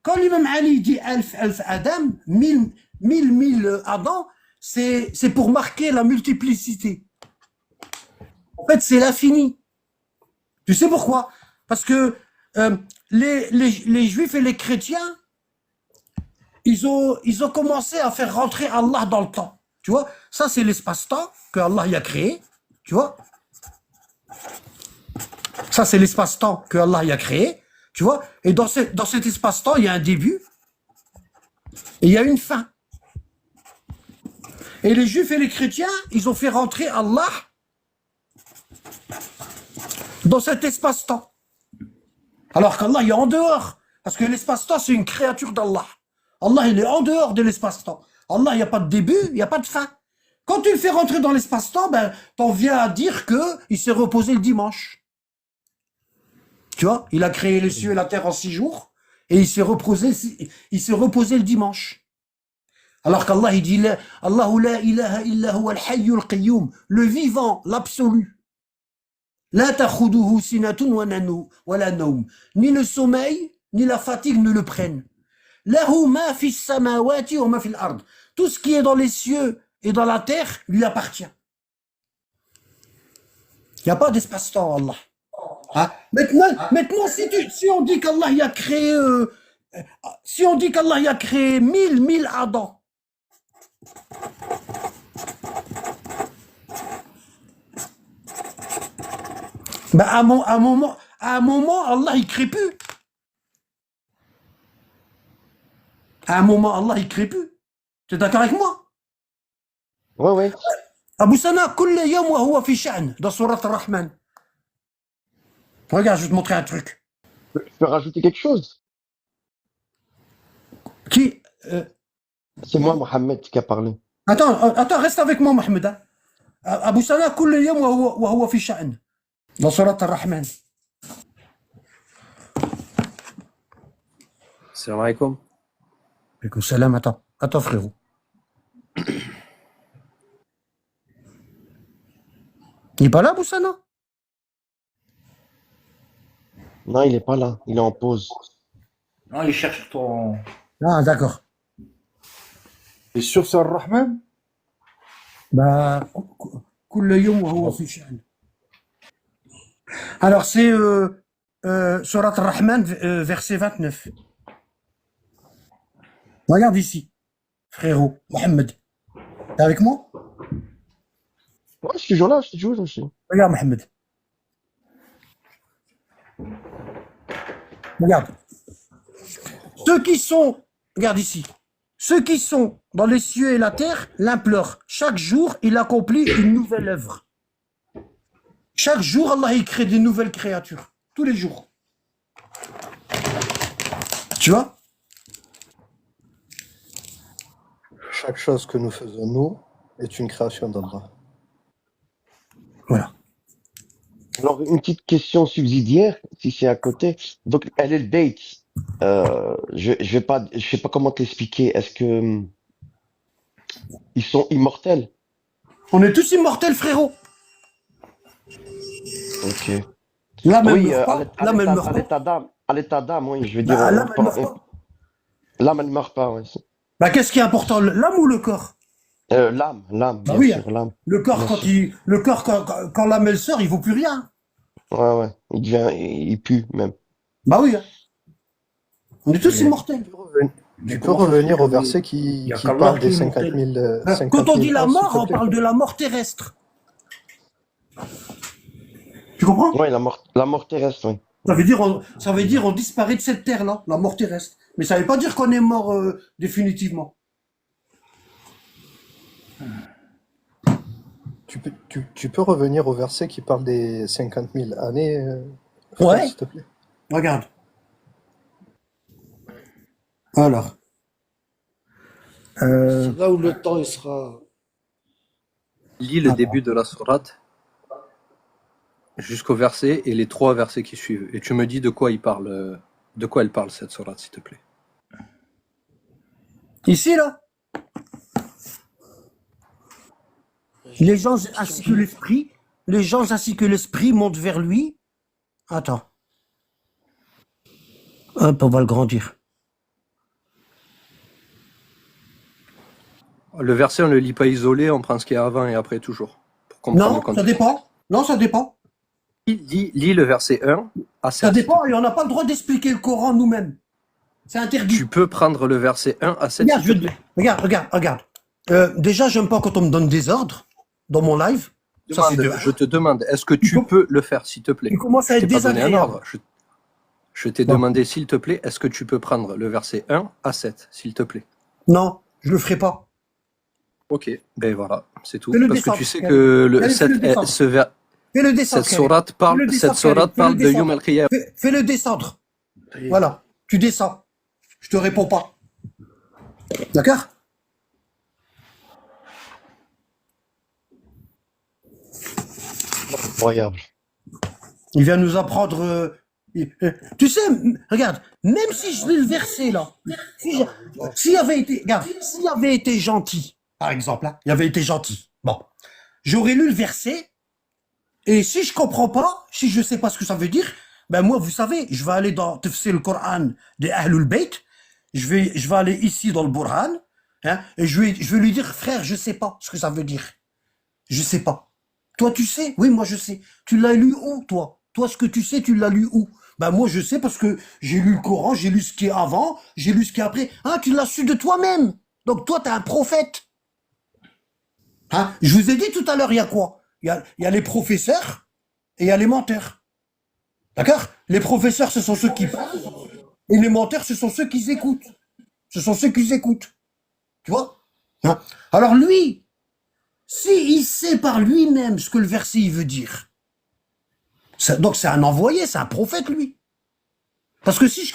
B: quand l'imam Ali dit Alf Adam, 1000 Adam, c'est pour marquer la multiplicité. En fait, c'est l'infini. Tu sais pourquoi? Parce que les juifs et les chrétiens, ils ont commencé à faire rentrer Allah dans le temps. Tu vois? Ça, c'est l'espace-temps que Allah y a créé. Tu vois? Ça, c'est l'espace-temps que Allah y a créé. Tu vois? Et dans cet espace-temps, il y a un début et il y a une fin. Et les juifs et les chrétiens, ils ont fait rentrer Allah dans cet espace-temps. Alors qu'Allah il est en dehors. Parce que l'espace-temps, c'est une créature d'Allah. Allah, il est en dehors de l'espace-temps. Allah, il n'y a pas de début, il n'y a pas de fin. Quand tu le fais rentrer dans l'espace-temps, ben, t'en viens à dire qu'il s'est reposé le dimanche. Tu vois, il a créé les cieux et la terre en 6 jours, et il s'est reposé le dimanche. Alors qu'Allah, il dit, Allahu la ilaha illa huwa al-hayyul qayyum, le vivant, l'absolu. La ta'khuduhu sinatun wa la nawm. Ni le sommeil, ni la fatigue ne le prennent. Lahu ma fi samawati wa ma fi al-ard. Tout ce qui est dans les cieux et dans la terre lui appartient. Il n'y a pas d'espace-temps, Allah. Hein? Maintenant, si on dit qu'Allah y a créé, si on dit qu'Allah y a créé 1000 Adam, ben à un moment, Allah il crée plus. À un moment, Allah il crée plus. Tu es d'accord avec moi?
F: Ouais, ouais.
B: Abu Sana, كل يوم وهو في شأن, dans Surat Ar-Rahman. Regarde, je vais te montrer un truc.
F: Je peux rajouter quelque chose?
B: Qui
F: C'est moi, Mohamed, qui a parlé.
B: attends, reste avec moi, Mohamed. Hein. Abu Sana, كل يوم وهو في شأن, dans Surat Ar-Rahman.
G: Salam alaikum.
B: Alaikum salam, attends, frérot. Il n'est pas là, Abu Sana?
F: Non, il est pas là. Il est en pause.
D: Non, il cherche ton...
B: Ah, d'accord.
D: T'es sûr que c'est Ar-Rahman?
B: Bah, كل يوم وهو في شأن. Alors, c'est Surat Ar-Rahman, verset 29. Regarde ici, frérot, Mohamed. T'es avec moi?
F: Ouais, je suis toujours là, je suis toujours là.
B: Regarde, Mohamed. Regarde. Ceux qui sont, regarde ici, ceux qui sont dans les cieux et la terre l'implorent. Chaque jour, il accomplit une nouvelle œuvre. Chaque jour, Allah il crée des nouvelles créatures. Tous les jours. Tu vois?
H: Chaque chose que nous faisons, nous, est une création d'Allah.
B: Voilà.
F: Alors, une petite question subsidiaire, si c'est à côté. Donc, elle est le bait. Je sais pas comment t'expliquer. Est-ce que ils sont immortels?
B: On est tous immortels, frérot.
F: Ok.
B: L'âme, elle
F: Oui,
B: meurt pas. L'âme, elle meurt pas.
F: à l'état d'âme, oui, je veux
B: Bah,
F: dire.
B: l'âme, elle meurt pas.
F: L'âme, elle meurt pas, ouais.
B: Bah, qu'est-ce qui est important, l'âme ou le corps?
F: L'âme,
B: Bah
F: bien
B: oui,
F: sûr, l'âme.
B: le corps,
F: Bien
B: quand l'âme, elle sort, il vaut plus rien.
F: Ouais, ouais. Il pue, même.
B: Bah oui. On est tous
D: Mais-
B: immortels.
H: Tu peux revenir au verset
D: Il y a
H: qui
D: qu'Allah
H: parle
D: qui
H: des
D: est
H: 50
D: immortel.
H: 000, 50
B: Quand on
H: 000
B: dit la
H: ans, s'il
B: mort,
H: te
B: on
H: plaît.
B: parle de la mort terrestre. Tu comprends?
F: Ouais, la mort terrestre, oui.
B: Ça veut dire on disparaît de cette terre-là, la mort terrestre. Mais ça veut pas dire qu'on est mort définitivement.
H: Tu peux revenir au verset qui parle des 50 000 années, frère,
B: Ouais.
H: s'il te plaît.
B: Regarde. Alors.
C: C'est là où le temps il sera.
G: Lis le
B: Attends.
G: début de la sourate jusqu'au verset et les 3 versets qui suivent. Et tu me dis de quoi elle parle cette sourate, s'il te plaît.
B: Ici, là. Les gens ainsi que l'esprit montent vers lui. Attends. Hop, on va le grandir.
G: Le verset, on ne le lit pas isolé, on prend ce qu'il y a avant et après toujours. Pour comprendre le
B: Non, ça
G: contexte.
B: dépend. Non, ça dépend.
G: Lis le verset 1 à 7.
B: Ça dépend et on n'a pas le droit d'expliquer le Coran nous-mêmes. C'est interdit.
G: Tu peux prendre le verset 1 à 7.
B: Regarde,
G: s'il te plaît.
B: regarde. Déjà, j'aime pas quand on me donne des ordres dans mon live. Ça, c'est de...
G: Je te demande, est-ce que tu
B: Il faut-
G: peux le faire, s'il te plaît?
B: Il commence à
G: Je
B: être
G: t'ai pas donné un
B: désagréable.
G: ordre. Je t'ai
B: Bon.
G: demandé, s'il te plaît, est-ce que tu peux prendre le verset 1 à 7, s'il te plaît?
B: Non, je le ferai pas.
G: Ok, ben voilà, c'est tout.
B: Fais-le
G: Parce que
B: descendre.
G: tu sais que
B: Allez, fais-le descendre. Fais-le descendre.
G: cette sourate parle,
B: Fais-le
G: cette
B: descendre,
G: sourate
B: fais-le
G: parle de
B: descendre.
G: Yom al-Qiyam.
B: Fais-le descendre. Voilà, tu descends. Je te réponds pas. D'accord?
F: Incroyable.
B: Il vient nous apprendre. Tu sais, regarde, même si je lis le verset là, s'il avait été gentil, par exemple, hein, il avait été gentil. Bon, j'aurais lu le verset et si je comprends pas, si je sais pas ce que ça veut dire, ben moi, vous savez, je vais aller dans Tafsir le Coran des Ahlul Bayt, je vais aller ici dans le Burhan, hein, et je vais lui dire, frère, je sais pas ce que ça veut dire. Je sais pas. Toi, tu sais? Oui, moi, je sais. Tu l'as lu où, toi? Toi, ce que tu sais, tu l'as lu où? Ben, moi, je sais parce que j'ai lu le Coran, j'ai lu ce qui est avant, j'ai lu ce qui est après. Ah, tu l'as su de toi-même. Donc, toi, t'es un prophète. Hein? Je vous ai dit tout à l'heure, il y a quoi? Il y a les professeurs et il y a les menteurs. D'accord? Les professeurs, ce sont ceux qui parlent et les menteurs, ce sont ceux qui écoutent. Ce sont ceux qui écoutent. Tu vois? Hein? Alors lui, s'il sait par lui-même ce que le verset il veut dire, donc c'est un envoyé, c'est un prophète lui. Parce que si je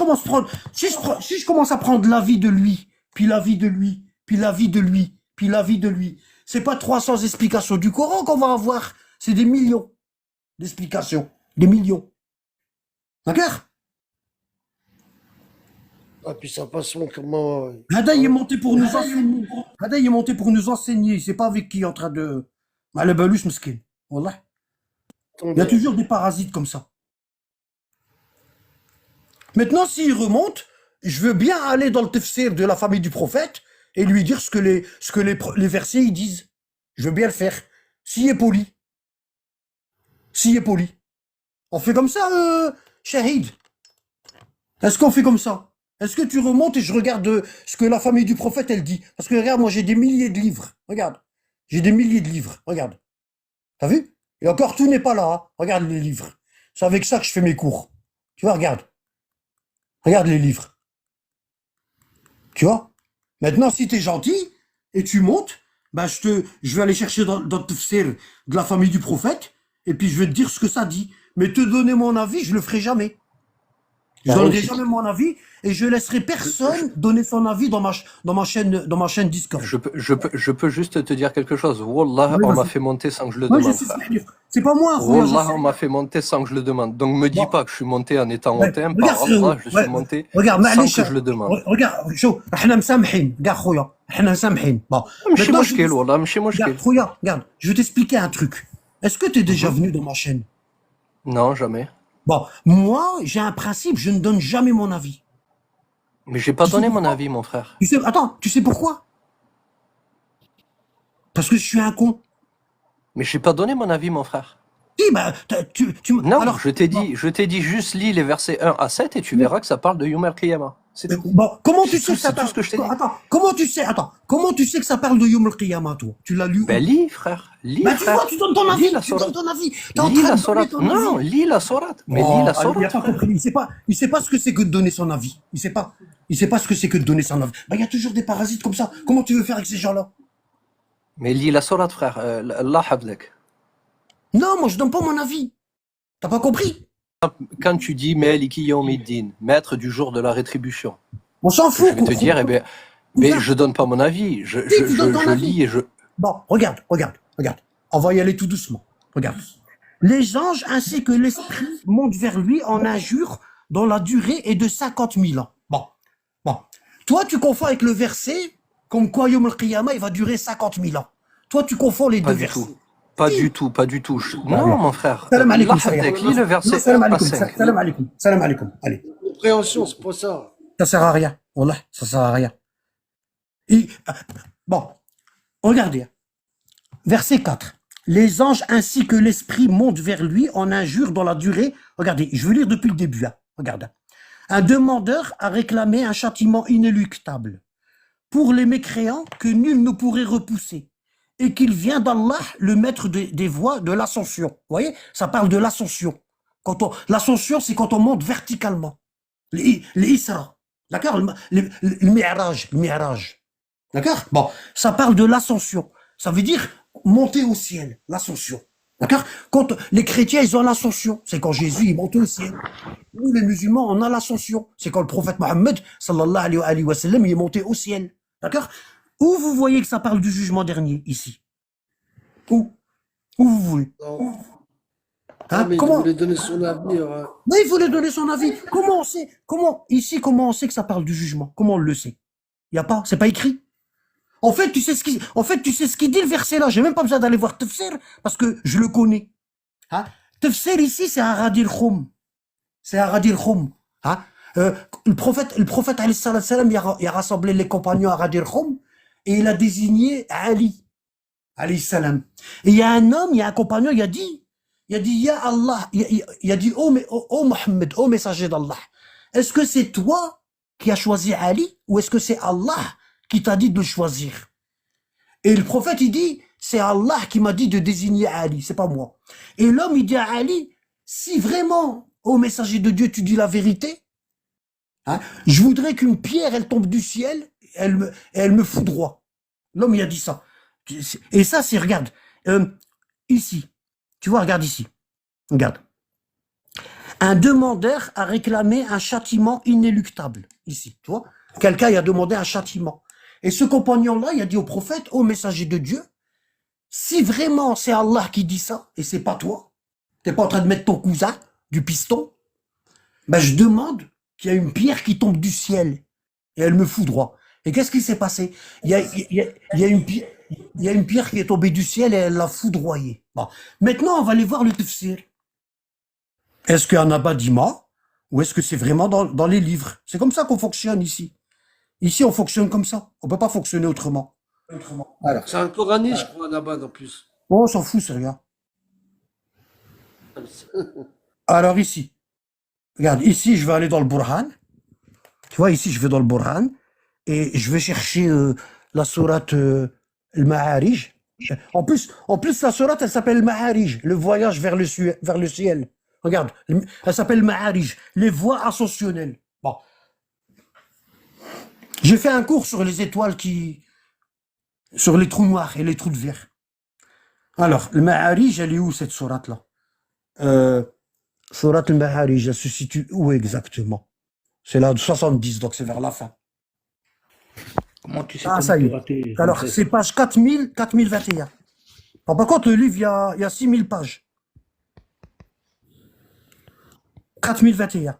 B: commence à prendre l'avis de lui, puis l'avis de lui, puis l'avis de lui, puis l'avis de lui, c'est pas 300 explications du Coran qu'on va avoir, c'est des millions d'explications, des millions. D'accord?
C: Ah, puis sa façon, comment.
B: Hada, il est monté pour nous enseigner. Hada, il est monté pour nous enseigner. Il sait pas avec qui il est en train de. Le balus, mesquin. Wallah. Il y a toujours des parasites comme ça. Maintenant, s'il remonte, je veux bien aller dans le tafsir de la famille du prophète et lui dire ce que les versets ils disent. Je veux bien le faire. S'il est poli. S'il est poli. On fait comme ça, Shahid. Est-ce qu'on fait comme ça? Est-ce que tu remontes et je regarde ce que la famille du prophète, elle dit? Parce que regarde, moi j'ai des milliers de livres. Regarde. J'ai des milliers de livres. Regarde. T'as vu? Et encore, tout n'est pas là. Hein. Regarde les livres. C'est avec ça que je fais mes cours. Tu vois, regarde. Regarde les livres. Tu vois? Maintenant, si t'es gentil et tu montes, ben je vais aller chercher dans le tafsir de la famille du prophète et puis je vais te dire ce que ça dit. Mais te donner mon avis, je le ferai jamais. Je donnerai jamais mon avis et je laisserai personne donner son avis dans ma chaîne Discord.
G: Je peux juste te dire quelque chose. Wallah,
B: Oui,
G: on m'a
B: vas-y.
G: fait monter sans que je le
B: Moi, je
G: demande,
B: sais ce
G: frère.
B: que je veux dire. C'est pas moi, Khouya, je
G: Wallah,
B: sais.
G: on m'a fait monter sans que je le demande. Donc me dis
B: Bon.
G: pas que je suis monté en étant
B: Ouais,
G: hautain.
B: regarde,
G: Par
B: frérot.
G: Allah, je suis
B: Ouais,
G: monté
B: regarde,
G: sans
B: معليش.
G: que je le demande.
B: regarde, شوف احنا مسامحين كاع خويا احنا مسامحين. Bon.
G: ماشي
B: Maintenant, je
G: مشكل والله ماشي
B: regarde,
G: مشكل.
B: Khouya, regarde, je vais t'expliquer un truc. Est-ce que tu es déjà venu dans ma chaîne?
G: Non, jamais.
B: Bon, moi, j'ai un principe, je ne donne jamais mon avis.
G: Mais j'ai pas
B: Tu sais
G: donné mon
B: pourquoi?
G: avis, mon frère.
B: Attends, tu sais pourquoi? Parce que je suis un con.
G: Mais j'ai pas donné mon avis, mon frère.
B: Si, bah,
G: Non,
B: alors,
G: je t'ai dit juste lis les versets 1 à 7 et tu verras que ça parle de Yom al-Qiyamah. C'est tout.
B: bon, comment tu
G: C'est
B: sais
G: tout,
B: que ça
G: c'est tout
B: parle?
G: ce que je t'ai dit.
B: Attends, comment tu sais que ça parle de Yom al-Qiyamah, toi? Tu l'as lu où?
G: Ben lis, frère. Lis,
B: Ben, tu
G: frère.
B: vois, tu donnes ton
G: Lis
B: avis,
G: la
B: tu
G: sourate.
B: donnes ton avis. T'es en
G: Lis
B: train
G: la
B: de donner
G: sourate.
B: ton
G: Non,
B: avis.
G: lis la sourate. Mais
B: Oh,
G: lis la
B: il a
G: sourate.
B: pas compris. Il sait pas ce que c'est que de donner son avis. Il sait pas ce que c'est que de donner son avis. Ben, il y a toujours des parasites comme ça. Comment tu veux faire avec ces gens-là?
G: Mais lis la sourate, frère. Allah hafdak.
B: Non, moi, je donne pas mon avis. T'as pas compris?
G: Quand tu dis Maliki Yawmiddin, maître du jour de la rétribution,
B: On s'en fout.
G: je vais te dire, eh ben, mais je donne pas mon avis. Je
B: tu donnes ton avis.
G: lis et je.
B: Bon, regarde. On va y aller tout doucement. Regarde. Les anges ainsi que l'esprit montent vers lui en injure dont la durée est de 50 000 ans. Bon. Toi, tu confonds avec le verset comme quoi Yom al-Qiyamah, il va durer 50 000 ans. Toi, tu confonds les
G: Pas
B: deux
G: du
B: versets.
G: tout. Pas du tout. Non, mon frère.
B: Salam alaikum.
G: Allah hafdak. Lis le verset
B: Salam
G: 1 à
B: alaikum.
G: 5.
B: Salam alaikum. Allez.
C: Compréhension, c'est pas ça.
B: Ça sert à rien. Wallah, ça sert à rien. Bon, regardez. Verset 4. Les anges ainsi que l'esprit montent vers lui en injure dans la durée. Regardez, je veux lire depuis le début. Hein. Regarde. Un demandeur a réclamé un châtiment inéluctable pour les mécréants que nul ne pourrait repousser et qu'il vient d'Allah, le maître des voies de l'ascension. Vous voyez, ça parle de l'ascension. L'ascension, c'est quand on monte verticalement. Les Isra. D'accord? Le Mi'raj. D'accord? Bon, ça parle de l'ascension. Ça veut dire monter au ciel, l'ascension. D'accord? Quand les chrétiens, ils ont l'ascension, c'est quand Jésus est monté au ciel. Nous, les musulmans, on a l'ascension. C'est quand le prophète Mohammed, sallallahu alayhi wa sallam, il est monté au ciel. D'accord? Où vous voyez que ça parle du jugement dernier, ici? Où vous voulez?
C: Non.
B: Hein?
C: Mais il
B: Comment?
C: voulait donner son avenir.
B: Mais il voulait donner son avis. Comment on sait? Comment on sait que ça parle du jugement? Comment on le sait? Il y a pas, c'est pas écrit. En fait, tu sais ce qu'il dit le verset là. J'ai même pas besoin d'aller voir Tafsir parce que je le connais. Hein? Tafsir ici, c'est un Radil Khoum. C'est un Radil Khoum. Hein? Le prophète alayhi salam, il a rassemblé les compagnons à Radil Khoum et il a désigné Ali alayhi salam. Et il y a un compagnon, il a dit, ya Allah, il a dit, oh Mohammed, oh messager d'Allah, est-ce que c'est toi qui as choisi Ali ou est-ce que c'est Allah qui t'a dit de le choisir? Et le prophète, il dit, c'est Allah qui m'a dit de désigner Ali, c'est pas moi. Et l'homme, il dit à Ali, si vraiment, ô messager de Dieu, tu dis la vérité, hein, je voudrais qu'une pierre, elle tombe du ciel, elle me foudroie. L'homme, il a dit ça. Et ça, c'est, regarde, ici. Tu vois, regarde ici. Regarde. Un demandeur a réclamé un châtiment inéluctable. Ici, tu vois. Quelqu'un il a demandé un châtiment. Et ce compagnon-là, il a dit au prophète, au messager de Dieu, si vraiment c'est Allah qui dit ça, et c'est pas toi, t'es pas en train de mettre ton cousin du piston, ben je demande qu'il y a une pierre qui tombe du ciel et elle me foudroie. Et qu'est-ce qui s'est passé? Il y a une pierre qui est tombée du ciel et elle l'a foudroyé. Bon. Maintenant, on va aller voir le tafsir. Est-ce qu'il y a un abadima ou est-ce que c'est vraiment dans les livres? C'est comme ça qu'on fonctionne ici. Ici, on fonctionne comme ça. On peut pas fonctionner autrement. Alors,
C: C'est un Coraniste, je crois, là-bas, en plus.
B: on s'en fout, c'est rien. Alors ici, regarde, ici, je vais aller dans le Burhan. Tu vois, ici, je vais dans le Burhan et je vais chercher la sourate Al-Ma'arij. En plus, la sourate, elle s'appelle Al-Ma'arij, le voyage vers le ciel. Regarde, elle s'appelle Ma'arij, les voies ascensionnelles. Bon. J'ai fait un cours sur les étoiles sur les trous noirs et les trous de verre. Alors, le Ma'arij, elle est où cette sourate-là? Sourate al-Ma'arij, elle se situe où exactement? C'est là de 70, donc c'est vers la fin.
D: Comment tu sais
B: Ah,
D: comment
B: ça y est.
D: pirater,
B: Alors,
D: Ramsès?
B: c'est page 4021. Par contre, le livre, il y a 6000 pages. 4021.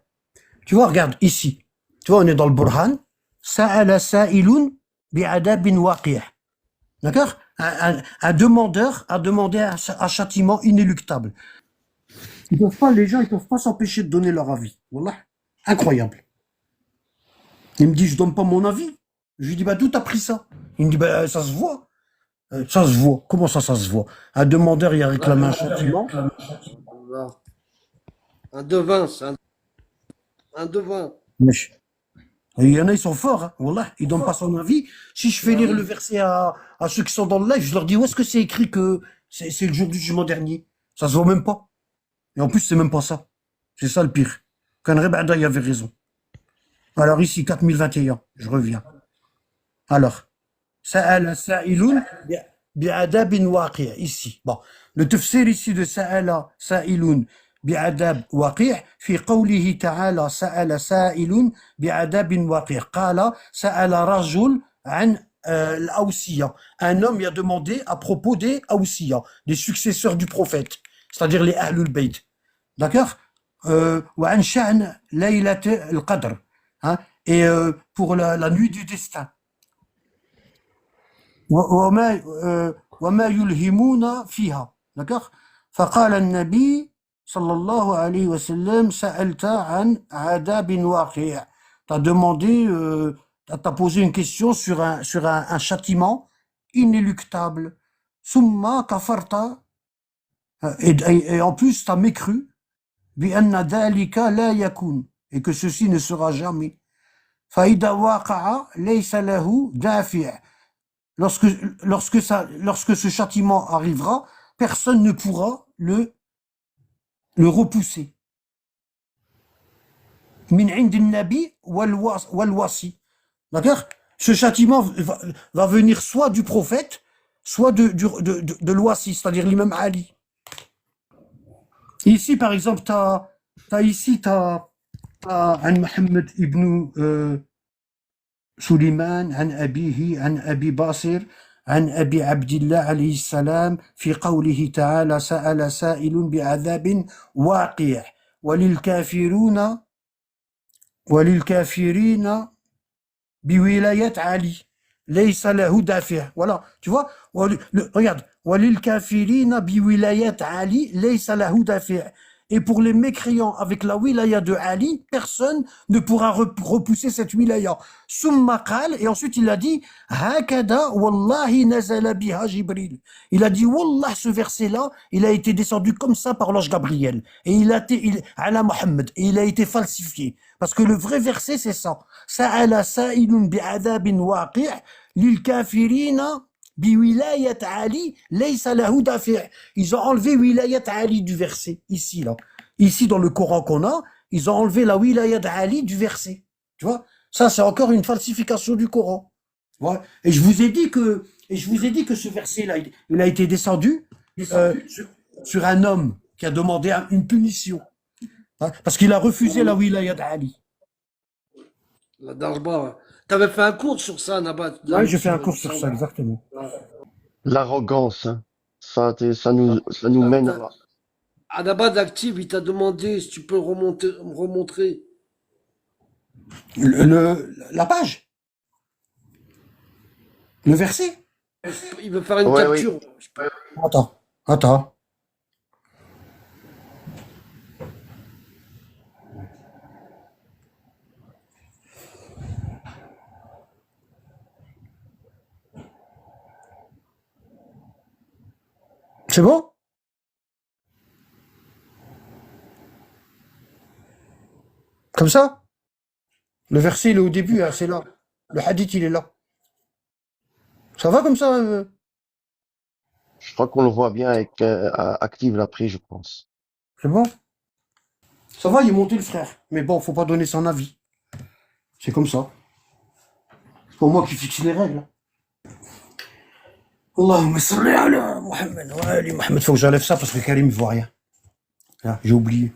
B: Tu vois, regarde, ici. Tu vois, on est dans le Burhan. Sa'ala sa'ilun bi'adabin waqi'. D'accord? Un demandeur a demandé un châtiment inéluctable. Les gens, ils peuvent pas s'empêcher de donner leur avis. Wallah. Incroyable. Il me dit, je donne pas mon avis. Je lui dis, bah, d'où t'as pris ça? Il me dit, bah, ça se voit. Ça se voit. Comment ça se voit? Un demandeur, il a réclamé un châtiment.
C: Voilà. Un devin, c'est un devin.
B: Wesh. Et il y en a, ils sont forts, hein. Wallah, ils donnent pas son avis. Si je fais lire le verset à ceux qui sont dans le live, je leur dis, où est-ce que c'est écrit que c'est le jour du jugement dernier? Ça se voit même pas. Et en plus, c'est même pas ça. C'est ça le pire. Kanre Bada, il avait raison. Alors ici, 4021, je reviens. Alors, Sa'ala sa'ilun bi'adabin waqi', ici. Bon, le tafsir ici de Sa'ala sa'ilun bi'adab waqi' fi qawlihi ta'ala Sa'ala sa'ilun bi'adabin waqi' qala Sa'ala rajul an l'Awsiya. Un homme y a demandé à propos des Awsiya, des successeurs du prophète, c'est-à-dire les Ahlul Bayt. D'accord? Wa an sha'n laylat al-qadr. Hein? Et pour la nuit du destin. وما يلهمون فيها. D'accord? فقال النبي صلى الله عليه وسلم سألت عن عذاب واقع. T'as demandé, t'as posé une question sur un châtiment inéluctable. ثم كفرت. Et en plus, t'as mécru. بأن ذلك لا يكون. Et que ceci ne sera jamais. فإذا وقع ليس له دافع. Lorsque ce châtiment arrivera, personne ne pourra le repousser. Min 'ind an-nabi wal wasi. D'accord? Ce châtiment va venir soit du prophète, soit de l'wasi, c'est-à-dire l'imam Ali. Ici, par exemple, t'as un Mohammed ibn سليمان عن أبيه عن أبي باصر عن أبي عبد الله عليه السلام في قوله تعالى سأل سائل بعذاب واقع وللكافرين بولاية علي ليس له دافع. Voilà, tu vois, regarde, وللكافرين بولاية علي ليس له دافع. Et pour les mécréants avec la wilaya de Ali, personne ne pourra repousser cette wilaya. Summa qal, et ensuite il a dit, Hakada wallahi nazala biha Jibril. Il a dit, wallah, ce verset-là, il a été descendu comme ça par l'ange Gabriel. Et ala Muhammad, et il a été falsifié. Parce que le vrai verset, c'est ça. Sa'ala sa'ilun bi'adabin waqi' lil kafirina biwilayat Ali laysa lahu dafi'. Ils ont enlevé wilayat Ali du verset, ici, là. Ici, dans le Coran qu'on a, ils ont enlevé la wilayat Ali du verset. Tu vois? Ça, c'est encore une falsification du Coran. Ouais. Et je vous ai dit que Et je vous ai dit que ce verset-là, il a été descendu sur un homme qui a demandé une punition. Hein, parce qu'il a refusé la wilaya d'Ali.
C: La Darba. T'avais fait un cours sur ça, Nabat.
B: Ouais, j'ai fait un cours sur ça, exactement.
F: L'arrogance, hein. Ça nous mène à...
C: À Nabat Active, il t'a demandé si tu peux remontrer.
B: La page. Le verset.
C: Il veut faire une
F: Ouais,
C: capture.
B: Attends. C'est bon? Comme ça? Le verset, il est au début, hein, c'est là. Le hadith, il est là. Ça va comme ça?
F: Je crois qu'on le voit bien avec Active l'après, je pense.
B: C'est bon? Ça va, il est monté le frère. Mais bon, faut pas donner son avis. C'est comme ça. C'est pas moi qui fixe les règles. Allahumma salli ala Muhammad wa ali Muhammad. Faut que j'enlève ça parce que Karim ne voit rien. Là, j'ai oublié.